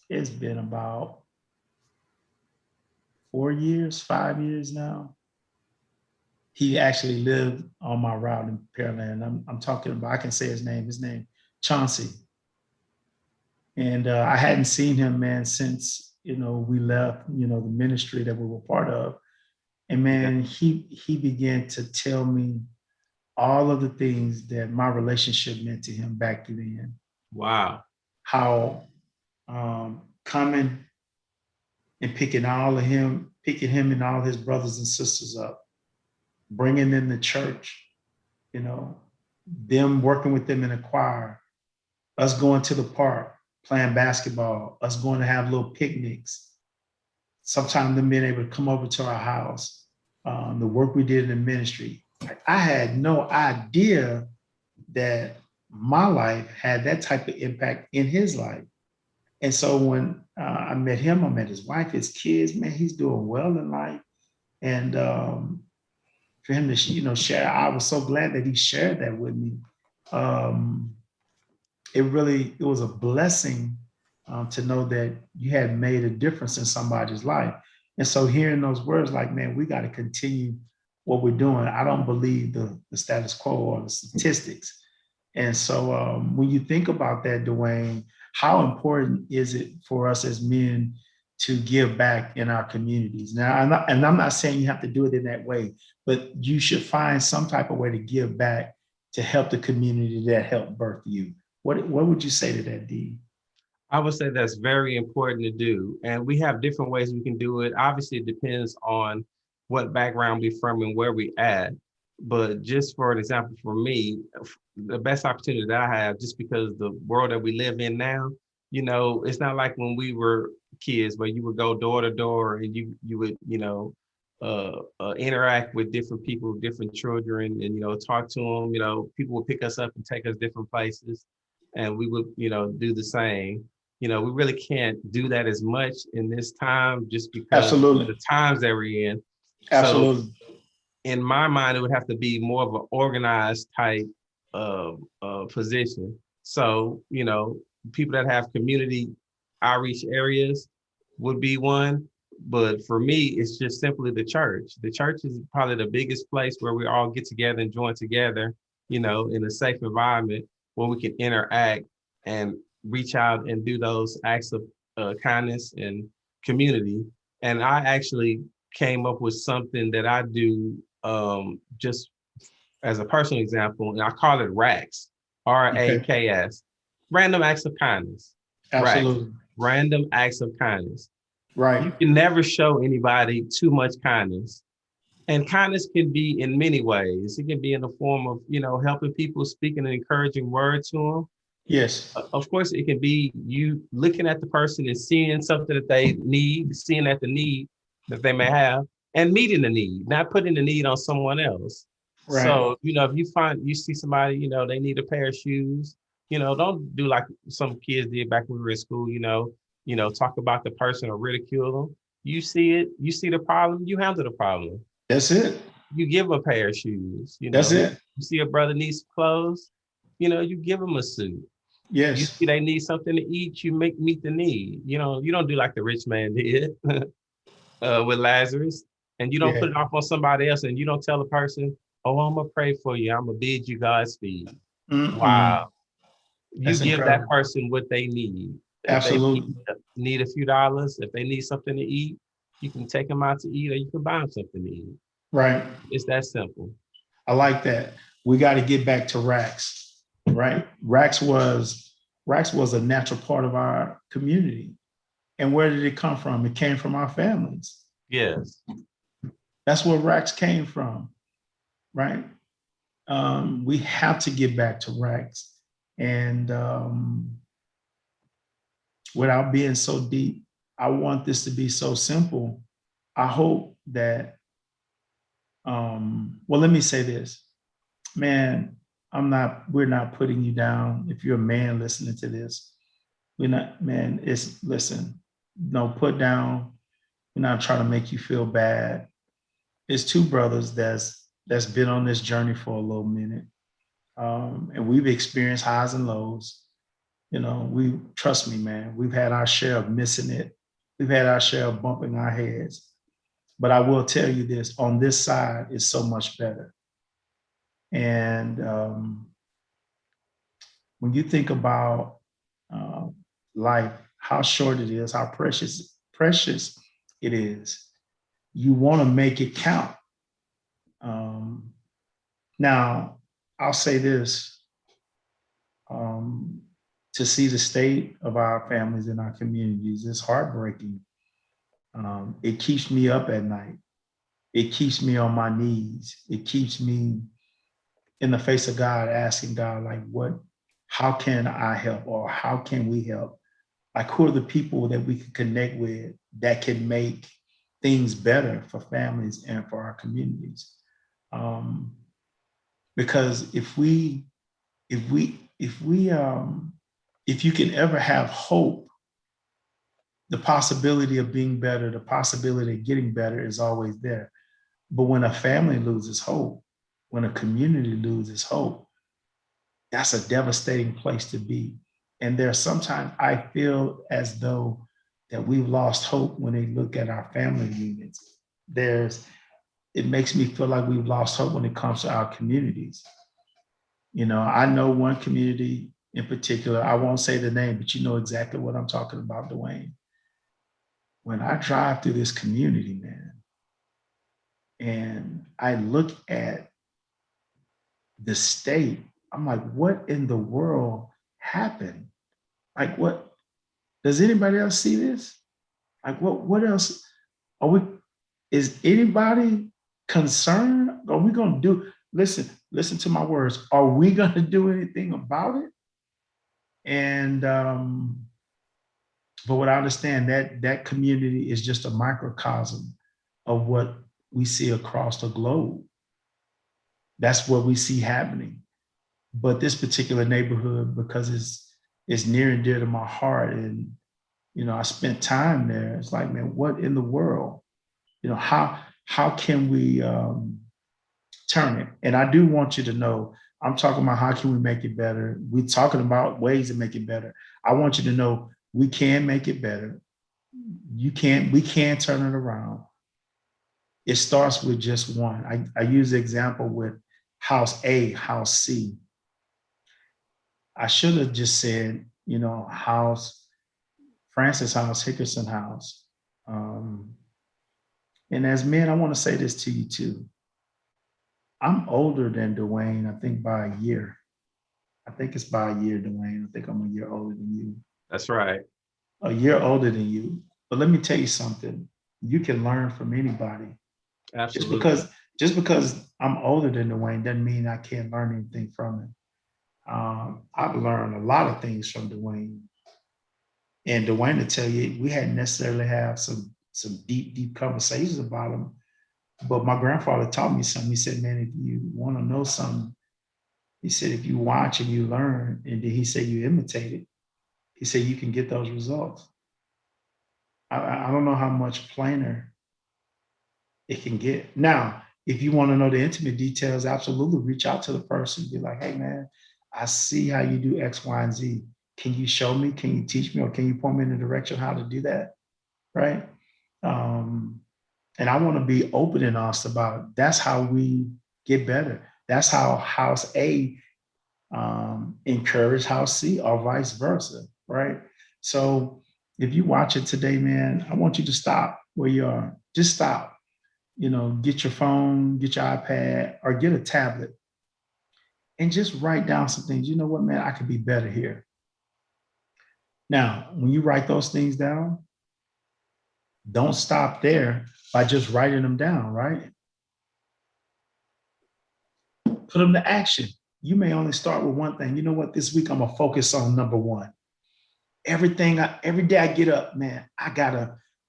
It's been about 4 years, 5 years now. He actually lived on my route in Pearland. I'm talking about, I can say his name, Chauncey. And I hadn't seen him, man, since, we left, the ministry that we were part of. And man, he began to tell me all of the things that my relationship meant to him back then. Wow. How coming and picking him and all his brothers and sisters up, bringing them to church, them working with them in a choir, us going to the park, playing basketball, us going to have little picnics, sometimes them being able to come over to our house, the work we did in the ministry. I had no idea that my life had that type of impact in his life. And so when I met him, I met his wife, his kids, man, he's doing well in life. And for him to, share, I was so glad that he shared that with me. It was a blessing to know that you had made a difference in somebody's life. And so hearing those words like, man, we got to continue what we're doing. I don't believe the status quo or the statistics. And so when you think about that, Dwayne, how important is it for us as men to give back in our communities? Now, I'm not saying you have to do it in that way, but you should find some type of way to give back to help the community that helped birth you. What would you say to that, Dee? I would say that's very important to do. And we have different ways we can do it. Obviously, it depends on what background we're from and where we at. But just for an example, for me, the best opportunity that I have, just because the world that we live in now, it's not like when we were kids where you would go door to door and you would, interact with different people, different children, and, talk to them. People would pick us up and take us different places, and we would, do the same. We really can't do that as much in this time just because Absolutely. of the times that we're in. Absolutely. So in my mind, it would have to be more of an organized type of position. So, people that have community outreach areas would be one. But for me, it's just simply the church. The church is probably the biggest place where we all get together and join together, in a safe environment where we can interact and reach out and do those acts of kindness and community. And I actually came up with something that I do just as a personal example, and I call it RAKS, RAKS, random acts of kindness. Absolutely. RAKS, random acts of kindness. Right. You can never show anybody too much kindness. And kindness can be in many ways. It can be in the form of, helping people, speaking an encouraging word to them. Yes. Of course, it can be you looking at the person and seeing something that they need, seeing at the need that they may have, and meeting the need, not putting the need on someone else. Right. So, if you see somebody, they need a pair of shoes, don't do like some kids did back when we were in school, talk about the person or ridicule them. You see it, you see the problem, you handle the problem. That's it. You give a pair of shoes, That's it. You see a brother needs clothes, you give him a suit. Yes. You see they need something to eat, you meet the need. You don't do like the rich man did with Lazarus, and you don't put it off on somebody else, and you don't tell the person, "Oh, I'm gonna pray for you. I'm gonna bid you Godspeed." Wow, That's you give incredible. that person what they need. If Absolutely. they need a few dollars, if they need something to eat, you can take them out to eat, or you can buy them something to eat. Right. It's that simple. I like that. We got to get back to RAKS, right? RAKS was a natural part of our community. And where did it come from? It came from our families. Yes. That's where RAKS came from, right? we have to get back to racks. And without being so deep, I want this to be so simple. I hope that, well, let me say this, man, we're not putting you down. If you're a man listening to this, we're not, man, listen, no put down. We're not trying to make you feel bad. It's two brothers that's been on this journey for a little minute. And we've experienced highs and lows. You know, trust me, man, we've had our share of missing it. We've had our share of bumping our heads. But I will tell you this, on this side, it's so much better. And when you think about life, how short it is, how precious it is, you want to make it count. Now, I'll say this, to see the state of our families and our communities is heartbreaking. It keeps me up at night. It keeps me on my knees. It keeps me in the face of God, asking God, like, how can I help, or how can we help? Like, who are the people that we can connect with that can make things better for families and for our communities? Because if you can ever have hope, the possibility of being better, the possibility of getting better is always there. But when a family loses hope, when a community loses hope, that's a devastating place to be. And there's sometimes I feel as though that we've lost hope when they look at our family units. It makes me feel like we've lost hope when it comes to our communities. You know, I know one community in particular, I won't say the name, but you know exactly what I'm talking about, Dwayne. When I drive through this community, man, and I look at the state, I'm like, what in the world happened? Like, what, does anybody else see this? Like, what else is anybody concerned? Are we going to do, listen to my words. Are we going to do anything about it? And, but what I understand, that community is just a microcosm of what we see across the globe. That's what we see happening. But this particular neighborhood, because it's near and dear to my heart, and you know, I spent time there. It's like, man, what in the world? You know, how can we turn it? And I do want you to know, I'm talking about how can we make it better. We're talking about ways to make it better. I want you to know we can make it better. We can turn it around. It starts with just one. I use the example with house A, house C. I should have just said, you know, Francis house, Hickerson house. And as men, I want to say this to you too. I'm older than Dwayne, I think by a year. I think it's by a year, Dwayne. I think I'm a year older than you. That's right. A year older than you. But let me tell you something. You can learn from anybody. Absolutely. Just because I'm older than Dwayne doesn't mean I can't learn anything from him. I've learned a lot of things from Dwayne. And Dwayne, to tell you, we hadn't necessarily have some deep conversations about him. But my grandfather taught me something. He said, man, if you want to know something, he said, if you watch and you learn, and then he said you imitate it, he said you can get those results. I don't know how much plainer it can get. Now, if you want to know the intimate details, absolutely reach out to the person. Be like, hey, man, I see how you do X, Y, and Z. Can you show me? Can you teach me? Or can you point me in the direction how to do that? Right? And I want to be open and honest about it. That's how we get better. That's how house A encourage house C, or vice versa, right? So if you watch it today, man, I want you to stop where you are. Just stop. You know, get your phone, get your iPad, or get a tablet, and just write down some things. You know what, man, I could be better here. Now, when you write those things down, don't stop there by just writing them down, right? Put them to action. You may only start with one thing. You know what? This week I'm gonna focus on number one. Every day I get up, man, I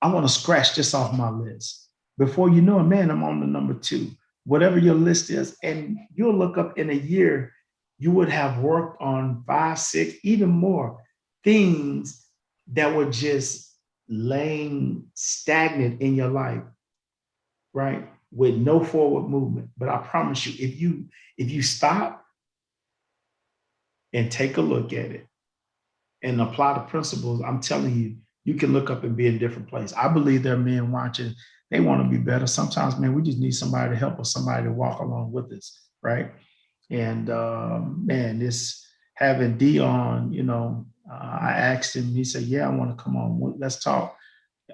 want to scratch this off my list. Before you know it, man, I'm on the number two, whatever your list is. And you'll look up in a year, you would have worked on 5, 6, even more things that were just laying stagnant in your life, right? With no forward movement. But I promise you, if you stop and take a look at it and apply the principles, I'm telling you, you can look up and be in a different place. I believe there are men watching, they want to be better. Sometimes, man, we just need somebody to help us, somebody to walk along with us, right? And man, this having D on, I asked him, he said, yeah, I want to come on. Let's talk.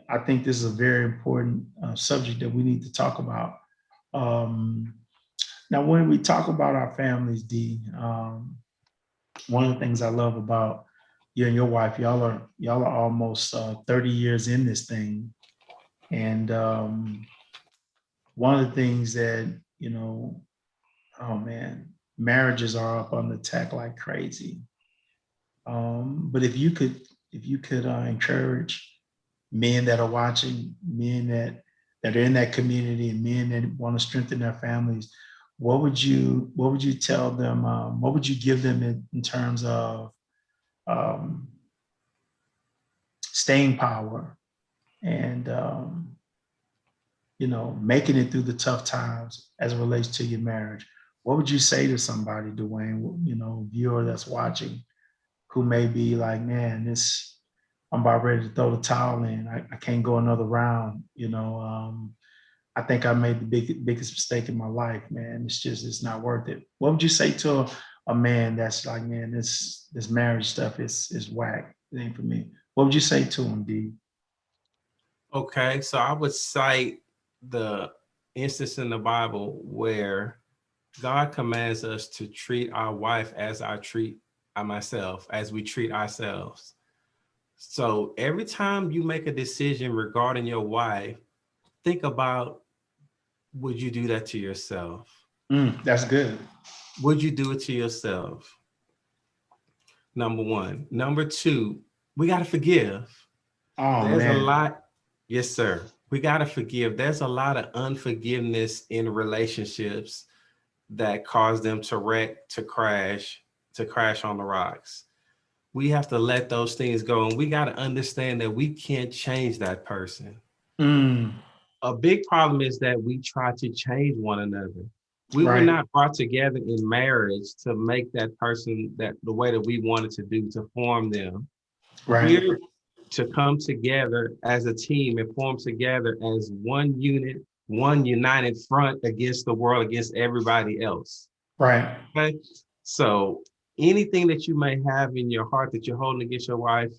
I think this is a very important subject that we need to talk about. Now, when we talk about our families, D, one of the things I love about you and your wife, y'all are almost 30 years in this thing. And one of the things that, oh man, marriages are up on the attack like crazy. But if you could encourage men that are watching, men that are in that community, and men that want to strengthen their families, what would you tell them? What would you give them in terms of staying power and making it through the tough times as it relates to your marriage? What would you say to somebody, Dwayne, viewer that's watching, who may be like, man, I'm about ready to throw the towel in. I can't go another round. I think I made the biggest mistake in my life, man. It's not worth it. What would you say to a man that's like, man, this marriage stuff is whack. It ain't for me. What would you say to him, D? Okay, so I would cite the instance in the Bible where God commands us to treat our wife as I treat myself, as we treat ourselves. So every time you make a decision regarding your wife, think about, would you do that to yourself? That's good. Would you do it to yourself? Number one. Number two, we got to forgive. Oh, There's man. a lot. Yes, sir. We got to forgive. There's a lot of unforgiveness in relationships that cause them to wreck, to crash on the rocks. We have to let those things go. And we got to understand that we can't change that person. A big problem is that we try to change one another. We were not brought together in marriage to make that person that the way that we wanted to do, to form them. Right. We're to come together as a team and form together as one unit, one united front against the world, against everybody else. Right. Okay. So anything that you may have in your heart that you're holding against your wife,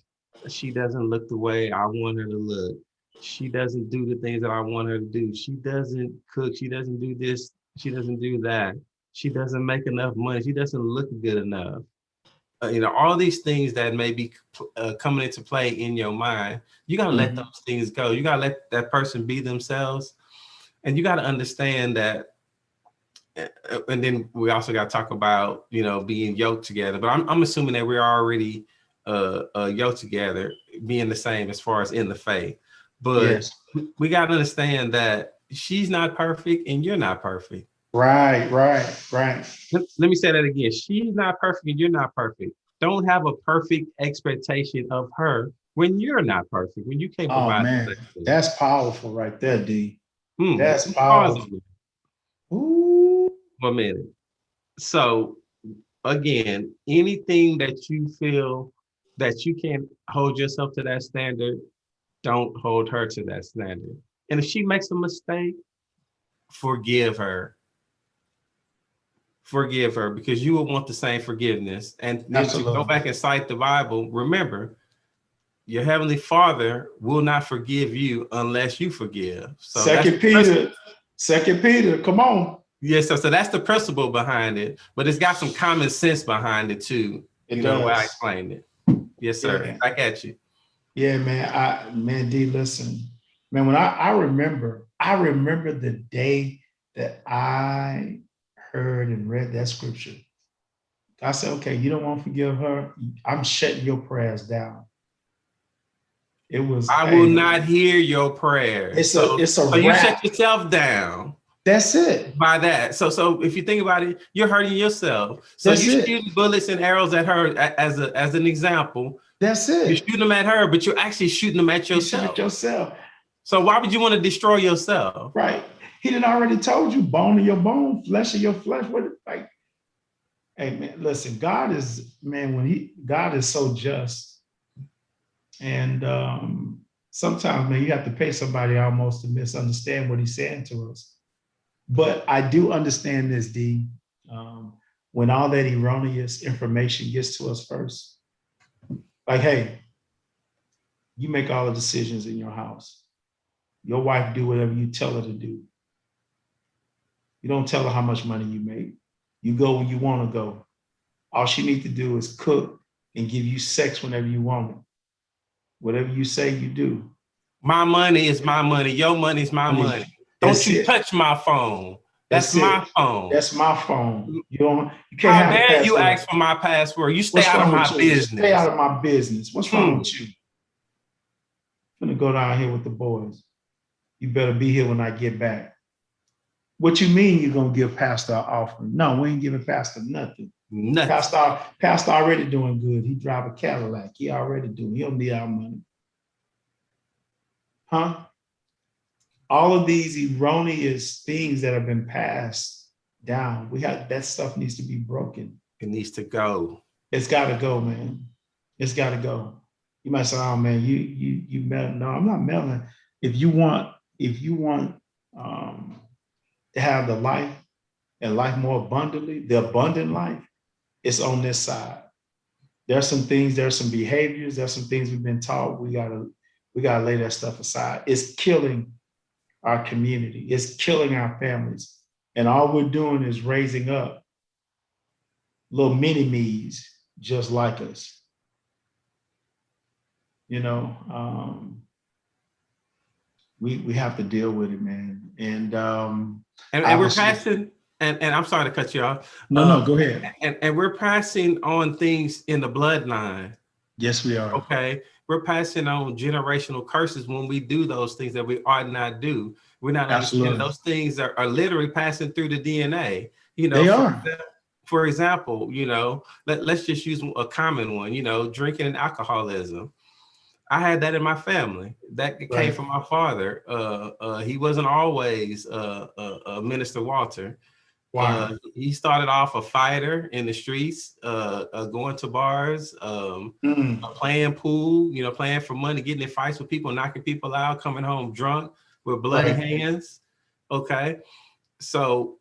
she doesn't look the way I want her to look. She doesn't do the things that I want her to do. She doesn't cook. She doesn't do this. She doesn't do that. She doesn't make enough money. She doesn't look good enough. All these things that may be coming into play in your mind, you got to let those things go. You got to let that person be themselves. And you got to understand that. And then we also got to talk about, being yoked together. But I'm assuming that we're already yoked together, being the same as far as in the faith. But yes, we got to understand that she's not perfect and you're not perfect. Right. Let me say that again. She's not perfect and you're not perfect. Don't have a perfect expectation of her when you're not perfect, when you can't provide. Oh, man, that's powerful right there, D. That's powerful. Ooh. 1 minute. So again, anything that you feel that you can't hold yourself to that standard, don't hold her to that standard. And if she makes a mistake, forgive her. Forgive her, because you will want the same forgiveness. And then to go back and cite the Bible, remember, your heavenly Father will not forgive you unless you forgive. So Second Peter, come on. Yes, so that's the principle behind it, but it's got some common sense behind it too. The way I explained it. Yes, sir. Yeah. Back at you. Yeah, man. D, listen, man. When I remember the day that I heard and read that scripture, I said, okay, you don't want to forgive her. I'm shutting your prayers down. It was, I will hey, not hear your prayers. it's a So you wrap. shut yourself down That's it. by that. So if you think about it, you're hurting yourself. So That's you it. shooting bullets and arrows at her as an example. That's You're it. shooting them at her, but you're actually shooting them at You shoot yourself. it yourself. So why would you want to destroy yourself? Right. He done already told you, bone of your bone, flesh of your flesh. What, like, hey man, listen, God is, man, God is so just. And sometimes, man, you have to pay somebody almost to misunderstand what he's saying to us. But I do understand this, D. When all that erroneous information gets to us first, like, hey, you make all the decisions in your house. Your wife do whatever you tell her to do. You don't tell her how much money you make. You go when you want to go. All she needs to do is cook and give you sex whenever you want it. Whatever you say, you do. My money is my money. Your money is my money. Don't you touch my phone. That's my phone. That's my phone. You can't How have dare you ask for my password? You stay out of my business. Stay out of my business. What's wrong with you? I'm gonna go down here with the boys. You better be here when I get back. What you mean you're gonna give Pastor an offering? No, we ain't giving Pastor nothing. Pastor already doing good. He drive a Cadillac. He already doing. He don't need our money. Huh? All of these erroneous things that have been passed down, that stuff needs to be broken. It needs to go. It's got to go, man. It's got to go. You might say, "Oh man, you meddling." No, I'm not meddling. If you want to have the life and life more abundantly, the abundant life, it's on this side. There's some things, there's some behaviors, there's some things we've been taught. We gotta lay that stuff aside. It's killing our community. It's killing our families. And all we're doing is raising up little mini-me's just like us. You know, we have to deal with it, man. And we're passing, and I'm sorry to cut you off. No, go ahead. And we're passing on things in the bloodline. Yes, we are. Okay. We're passing on generational curses when we do those things that we ought not do. We're not understanding those things are literally passing through the DNA. You know, they are. For example, you know, let's just use a common one, you know, drinking and alcoholism. I had that in my family. That came from my father. He wasn't always Minister Walter. Wow. He started off a fighter in the streets, going to bars, playing pool, you know, playing for money, getting in fights with people, knocking people out, coming home drunk with bloody hands. Okay. So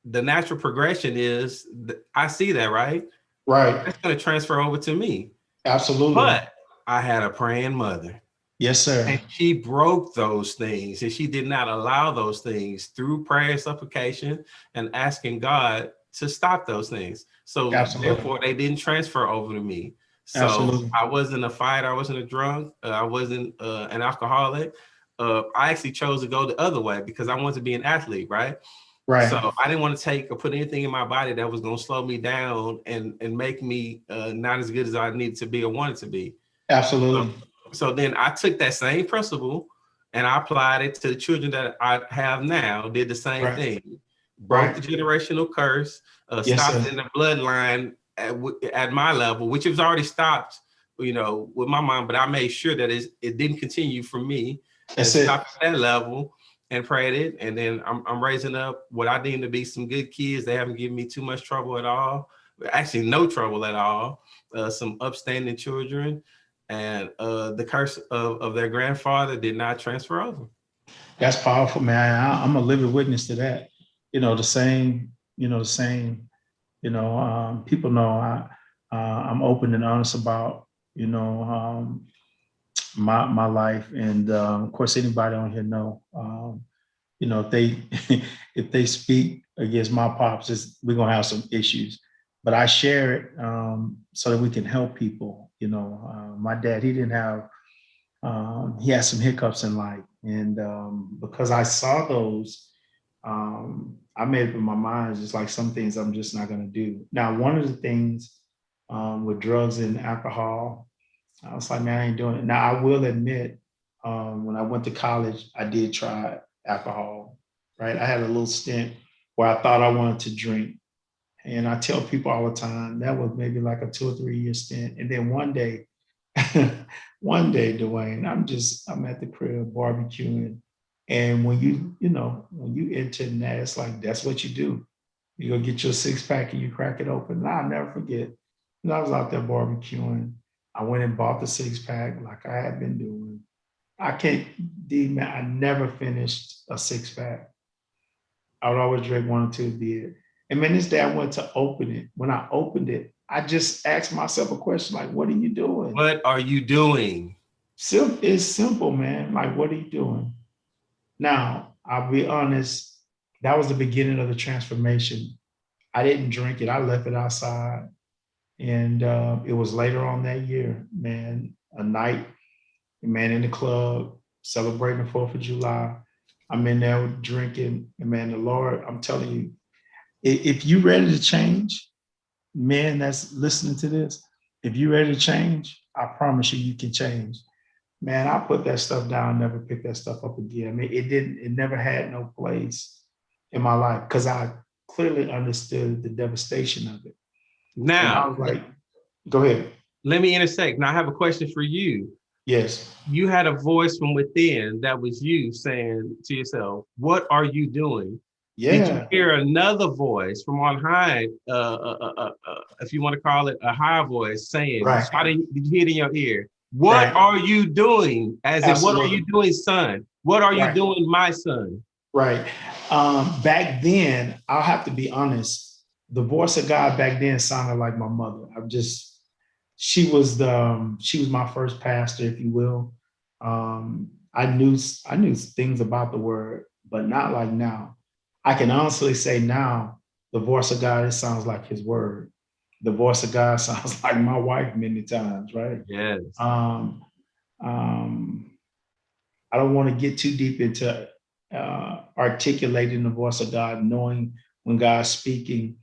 the natural progression is, I see that, right? Right. That's going to transfer over to me. Absolutely. But I had a praying mother. Yes, sir. And she broke those things, and she did not allow those things through prayer and supplication and asking God to stop those things. So therefore, they didn't transfer over to me. So I wasn't a fighter. I wasn't a drunk. I wasn't an alcoholic. I actually chose to go the other way because I wanted to be an athlete, right? Right. So I didn't want to take or put anything in my body that was going to slow me down and make me not as good as I needed to be or wanted to be. Absolutely. So then I took that same principle and I applied it to the children that I have now, did the same thing. Broke the generational curse, stopped in the bloodline at my level, which was already stopped, you know, with my mom, but I made sure that it didn't continue for me. Stopped at that level and prayed it. And then I'm raising up what I deem to be some good kids. They haven't given me too much trouble at all. Actually, no trouble at all. Some upstanding children. And the curse of their grandfather did not transfer over. That's powerful, man. I'm a living witness to that. You know, people know I'm open and honest about, my life. And of course, anybody on here know, if they speak against my pops, we're going to have some issues. But I share it so that we can help people. My dad, he didn't have, he had some hiccups in life. And because I saw those, I made up in my mind, it's just like some things I'm just not going to do. Now, one of the things with drugs and alcohol, I was like, man, I ain't doing it. Now, I will admit, when I went to college, I did try alcohol, right? I had a little stint where I thought I wanted to drink. And I tell people all the time that was maybe like a 2 or 3 year stint. And then one day, one day, Dwayne, I'm at the crib barbecuing. And when when you enter that, it's like, that's what you do. You go get your 6 pack and you crack it open. And I'll never forget. I was out there barbecuing. I went and bought the 6 pack like I had been doing. I can't, man, I never finished a 6 pack. I would always drink one or two beer. And man, this day I went to open it. When I opened it, I just asked myself a question like, what are you doing? What are you doing? It's simple, man. Like, what are you doing? Now, I'll be honest, that was the beginning of the transformation. I didn't drink it. I left it outside. And it was later on that year, man, a night, man, in the club, celebrating the 4th of July. I'm in there drinking. And man, the Lord, I'm telling you, if you ready to change, man that's listening to this, if you ready to change, I promise you, you can change. Man, I put that stuff down, never pick that stuff up again. I mean, it never had no place in my life because I clearly understood the devastation of it. And I Now, was like, go ahead. let me intersect. Now, I have a question for you. Yes. You had a voice from within that was you saying to yourself, what are you doing? Did you Yeah. hear another voice from on high, if you want to call it a higher voice, saying, Right. did you hear it in your ear? What Right. are you doing? As in, what are Absolutely. you doing, son? What are you Right. doing, my son? Right. Back then, I'll have to be honest. The voice of God back then sounded like my mother. She was my first pastor, if you will. I knew things about the word, but not like now. I can honestly say now, the voice of God, it sounds like His word. The voice of God sounds like my wife many times, right? Yes. Um, um, I don't want to get too deep into articulating the voice of God, knowing when God's speaking.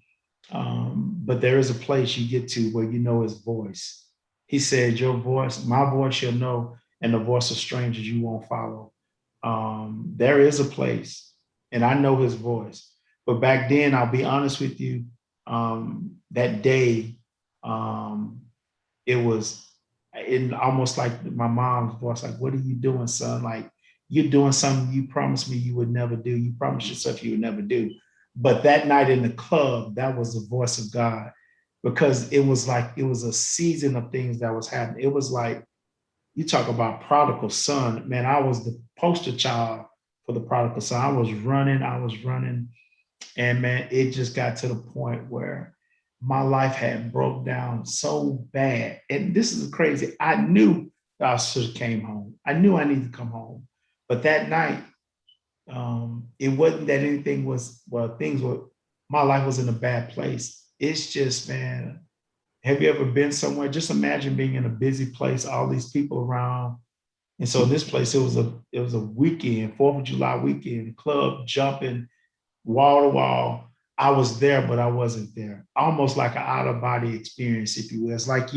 But there is a place you get to where you know His voice. He said, your voice, my voice you'll know, and the voice of strangers you won't follow. There is a place, and I know His voice. But back then, I'll be honest with you, that day, um, it was in almost like my mom's voice, like, what are you doing, son? Like, you're doing something you promised me you would never do. You promised yourself you would never do. But that night in the club, that was the voice of God because it was like, it was a season of things that was happening. It was like, you talk about prodigal son, man, I was the poster child for the prodigal son. I was running. And man, it just got to the point where my life had broke down so bad. And this is crazy. I knew that I should have came home. I knew I needed to come home. But that night, it wasn't that anything was, well, things were, my life was in a bad place. It's just, man, have you ever been somewhere? Just imagine being in a busy place, all these people around. And so in this place, it was a weekend, 4th of July weekend, club jumping, wall to wall. I was there, but I wasn't there. Almost like an out of body experience, if you will. It's like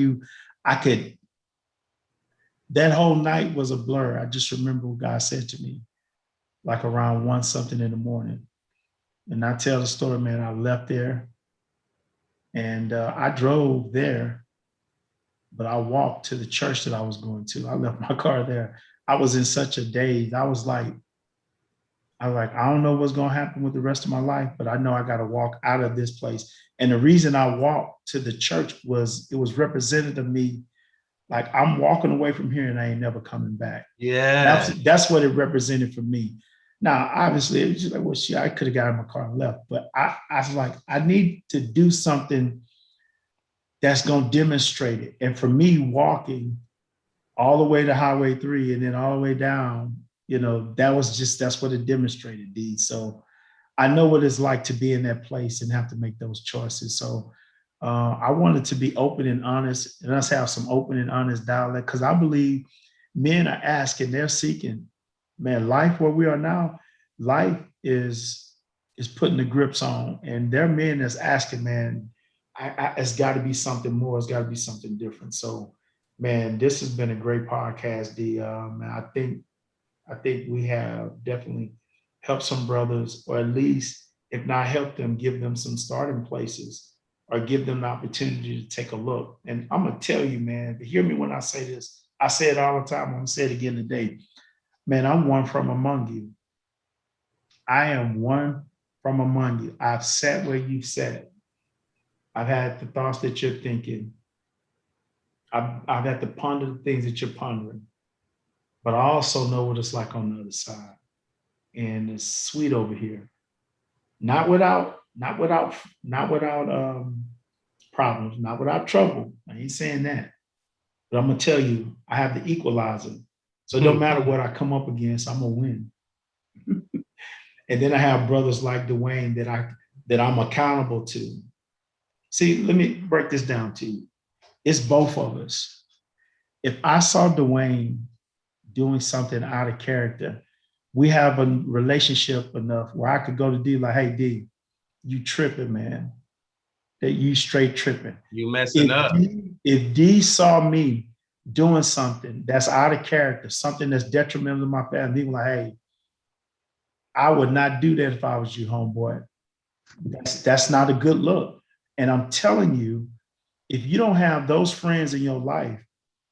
that whole night was a blur. I just remember what God said to me, like around 1 something in the morning. And I tell the story, man, I left there and I drove there, but I walked to the church that I was going to. I left my car there. I was in such a daze. I don't know what's going to happen with the rest of my life, but I know I got to walk out of this place. And the reason I walked to the church was it was representative of me. Like, I'm walking away from here and I ain't never coming back. Yeah. That's what it represented for me. Now, obviously, it was just like, well, shit, I could have got in my car and left, but I was like, I need to do something that's going to demonstrate it. And for me, walking all the way to Highway 3 and then all the way down, that's what it demonstrated, D. So I know what it's like to be in that place and have to make those choices. So I wanted to be open and honest, and us have some open and honest dialogue, because I believe men are asking, they're seeking, man, life where we are now, life is is putting the grips on. And there are men that's asking, man, it's got to be something more. It's got to be something different. So, man, this has been a great podcast, D. Man, I think we have definitely helped some brothers, or at least, if not help them, give them some starting places or give them the opportunity to take a look. And I'm going to tell you, man, hear me when I say this. I say it all the time. I'm going to say it again today. Man, I'm one from among you. I am one from among you. I've sat where you've sat. I've had the thoughts that you're thinking. I've had to ponder the things that you're pondering. But I also know what it's like on the other side. And it's sweet over here. Not without problems, not without trouble. I ain't saying that. But I'm gonna tell you, I have the equalizer. So it don't matter what I come up against, I'm gonna win. And then I have brothers like Dwayne that I'm accountable to. See, let me break this down to you. It's both of us. If I saw Dwayne doing something out of character, we have a relationship enough where I could go to D like, hey, D, you tripping, man. That you straight tripping. You messing up. If D saw me doing something that's out of character, something that's detrimental to my family, like, hey, I would not do that if I was you, homeboy. That's not a good look. And I'm telling you, if you don't have those friends in your life,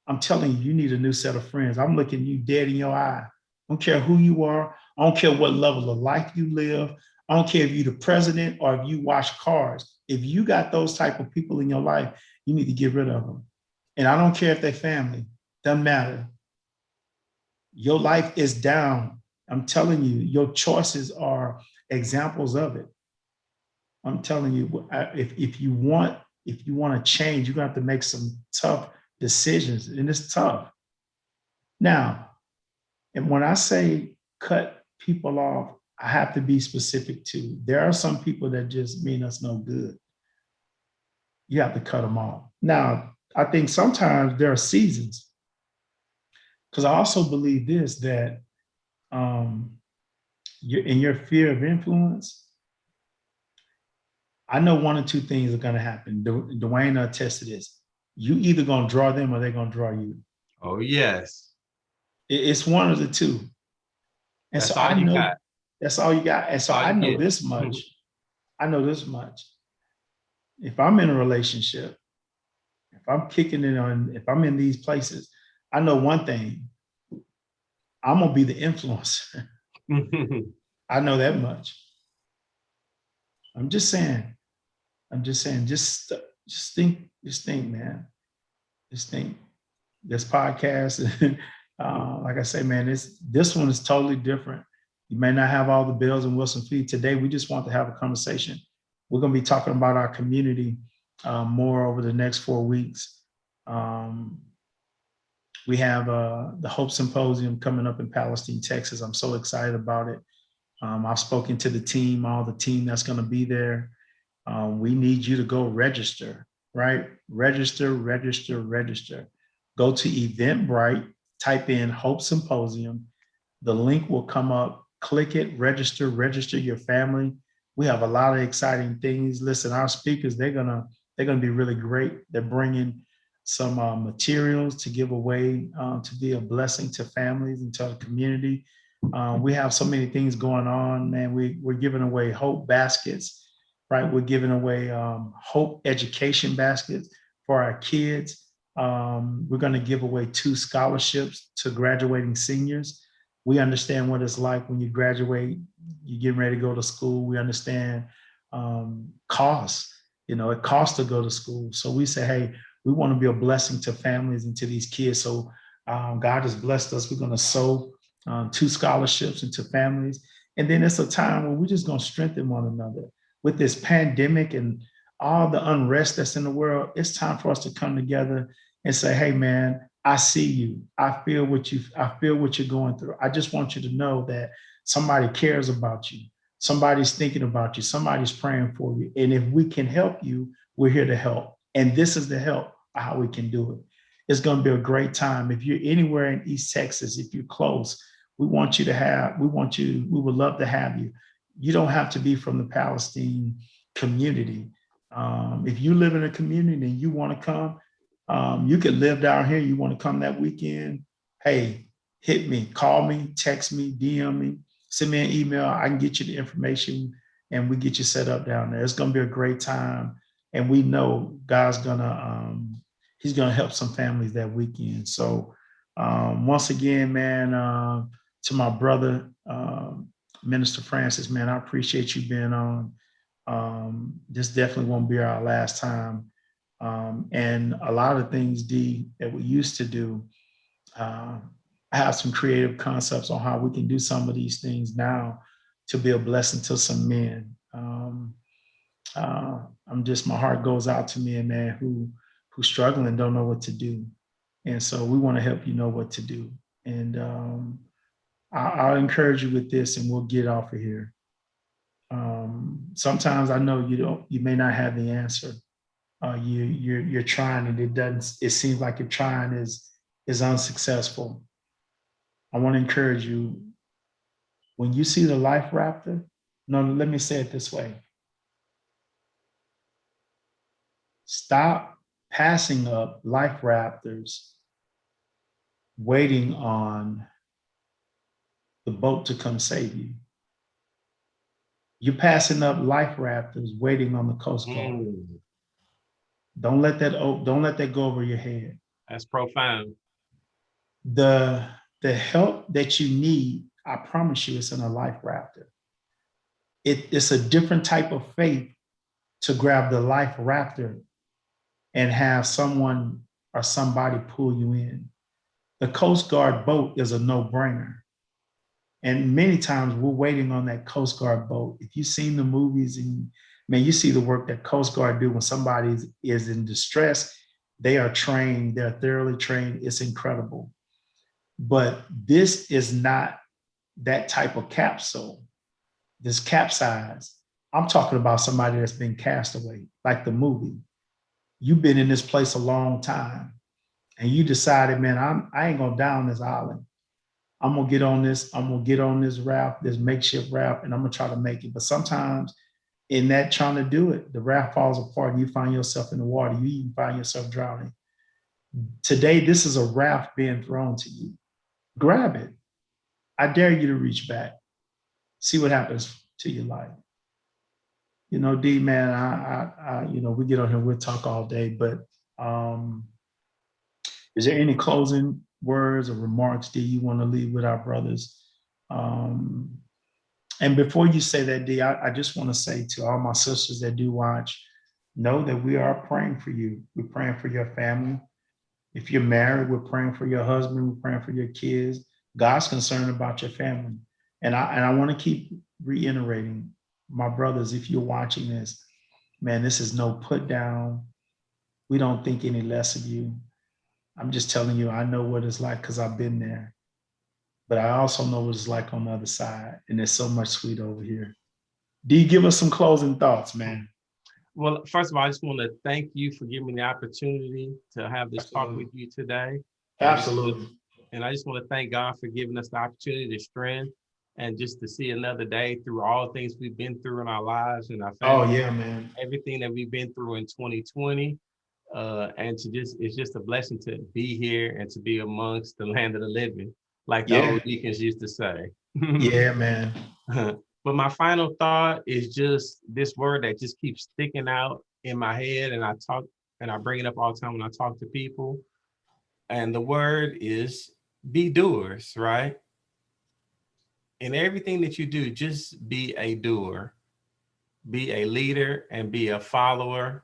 I'm telling you, you need a new set of friends. I'm looking you dead in your eye. I don't care who you are. I don't care what level of life you live. I don't care if you're the president or if you wash cars. If you got those type of people in your life, you need to get rid of them. And I don't care if they're family. Doesn't matter. Your life is down. I'm telling you, your choices are examples of it. I'm telling you, if you want to change, you're going to have to make some tough decisions, and it's tough. Now, and when I say cut people off, I have to be specific too. There are some people that just mean us no good. You have to cut them off. Now, I think sometimes there are seasons, because I also believe this, that in your fear of influence, I know one or two things are going to happen. Dwayne will attest to this. You either going to draw them or they're going to draw you. Oh, yes. It's one of the two. And that's so all I you know got. That's all you got. And so I know this much. I know this much. If I'm in a relationship, if I'm kicking it on, if I'm in these places, I know one thing. I'm going to be the influencer. I know that much. I'm just saying, just think, man. Just think. This podcast, like I say, man, this one is totally different. You may not have all the bells and whistles for you. Today, we just want to have a conversation. We're going to be talking about our community more over the next 4 weeks. We have the Hope Symposium coming up in Palestine, Texas. I'm so excited about it. I've spoken to the team, all the team that's going to be there. We need you to go register, right? Register. Go to Eventbrite, type in Hope Symposium. The link will come up. Click it, register your family. We have a lot of exciting things. Listen, our speakers, they're gonna be really great. They're bringing some materials to give away to be a blessing to families and to the community. We have so many things going on, man. We're giving away hope baskets, right? We're giving away hope education baskets for our kids. We're going to give away 2 scholarships to graduating seniors. We understand what it's like when you graduate, you're getting ready to go to school. We understand costs. It costs to go to school. So we say, hey, we want to be a blessing to families and to these kids. So God has blessed us. We're going to sow 2 scholarships into families. And then it's a time where we're just going to strengthen one another. With this pandemic and all the unrest that's in the world, it's time for us to come together and say, hey, man, I see you. I feel what you're going through. I just want you to know that somebody cares about you. Somebody's thinking about you. Somebody's praying for you. And if we can help you, we're here to help. And this is the help, how we can do it. It's going to be a great time. If you're anywhere in East Texas, if you're close, we would love to have you. you don't have to be from the Palestine community. If you live in a community and you want to come, you can live down here. You want to come that weekend? Hey, hit me, call me, text me, DM me, send me an email. I can get you the information and we get you set up down there. It's going to be a great time. And we know God's he's going to help some families that weekend. So once again, man, to my brother, Minister Francis, man, I appreciate you being on. This definitely won't be our last time. And a lot of things, D, that we used to do, I have some creative concepts on how we can do some of these things now to be a blessing to some men. My heart goes out to men, man, who struggle and don't know what to do. And so we want to help you know what to do. And I'll encourage you with this and we'll get off of here. Sometimes I know you may not have the answer. You're trying and it seems like your trying is unsuccessful. I want to encourage you, when you see the life raptor, no, let me say it this way. Stop passing up life raptors waiting on the boat to come save you. You're passing up life raptors waiting on the Coast Guard. Don't let that go over your head. That's profound. The help that you need, I promise you, it's in a life raptor. It's a different type of faith to grab the life raptor and have someone or somebody pull you in. The Coast Guard boat is a no-brainer. And many times we're waiting on that Coast Guard boat. If you've seen the movies and man, you see the work that Coast Guard do when somebody is in distress, they are trained, they're thoroughly trained. It's incredible. But this is not that type of capsule, this capsize. I'm talking about somebody that's been cast away, like the movie. You've been in this place a long time and you decided, man, I ain't gonna die on this island. I'm gonna get on this raft, this makeshift raft, and I'm gonna try to make it. But sometimes in that trying to do it, the raft falls apart and you find yourself in the water. You even find yourself drowning. Today, this is a raft being thrown to you. Grab it. I dare you to reach back. See what happens to your life. You know, D, man, I we get on here, we'll talk all day, but is there any closing words or remarks, D, you want to leave with our brothers? And before you say that, D, I just want to say to all my sisters that do watch, know that we are praying for you. We're praying for your family. If you're married, we're praying for your husband. We're praying for your kids. God's concerned about your family. And I want to keep reiterating, my brothers, if you're watching this, man, this is no put down. We don't think any less of you. I'm just telling you, I know what it's like because I've been there. But I also know what it's like on the other side. And there's so much sweet over here. D, give us some closing thoughts, man. Well, first of all, I just want to thank you for giving me the opportunity to have this talk with you today. Absolutely. And I just want to thank God for giving us the opportunity, the strength, and just to see another day through all things we've been through in our lives and our family. Oh, yeah, man. Everything that we've been through in 2020. And it's just a blessing to be here and to be amongst the land of the living, like the old deacons used to say. Yeah, man. But my final thought is just this word that just keeps sticking out in my head, and I bring it up all the time when I talk to people. And the word is be doers, right? In everything that you do, just be a doer, be a leader and be a follower.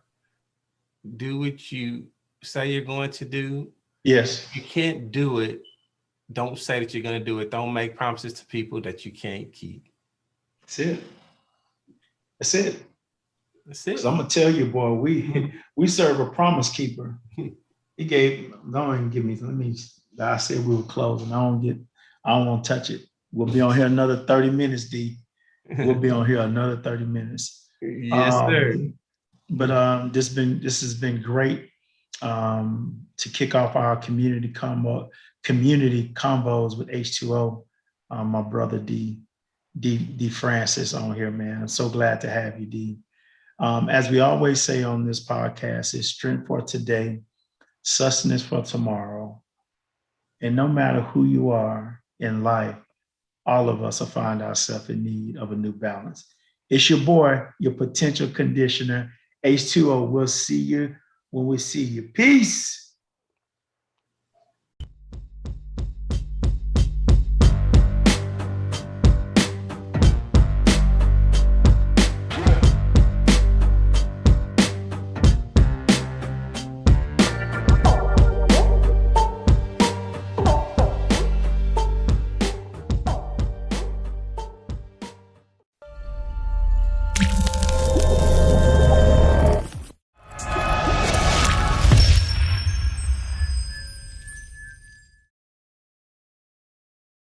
Do what you say you're going to do. Yes. If you can't do it, don't say that you're going to do it. Don't make promises to people that you can't keep. That's it. That's it. That's it. So I'm gonna tell you, boy, we serve a promise keeper. He gave. Don't even give me. Let me. I said we were closing. I don't want to touch it. We'll be on here another 30 minutes, D. We'll be on here another 30 minutes. Yes, sir. But this has been great to kick off our community convos with H2O, my brother D. D Francis on here, man. I'm so glad to have you, D. As we always say on this podcast, it's strength for today, sustenance for tomorrow. And no matter who you are in life, all of us will find ourselves in need of a new balance. It's your boy, your potential conditioner, H2O. We'll see you when we see you. Peace.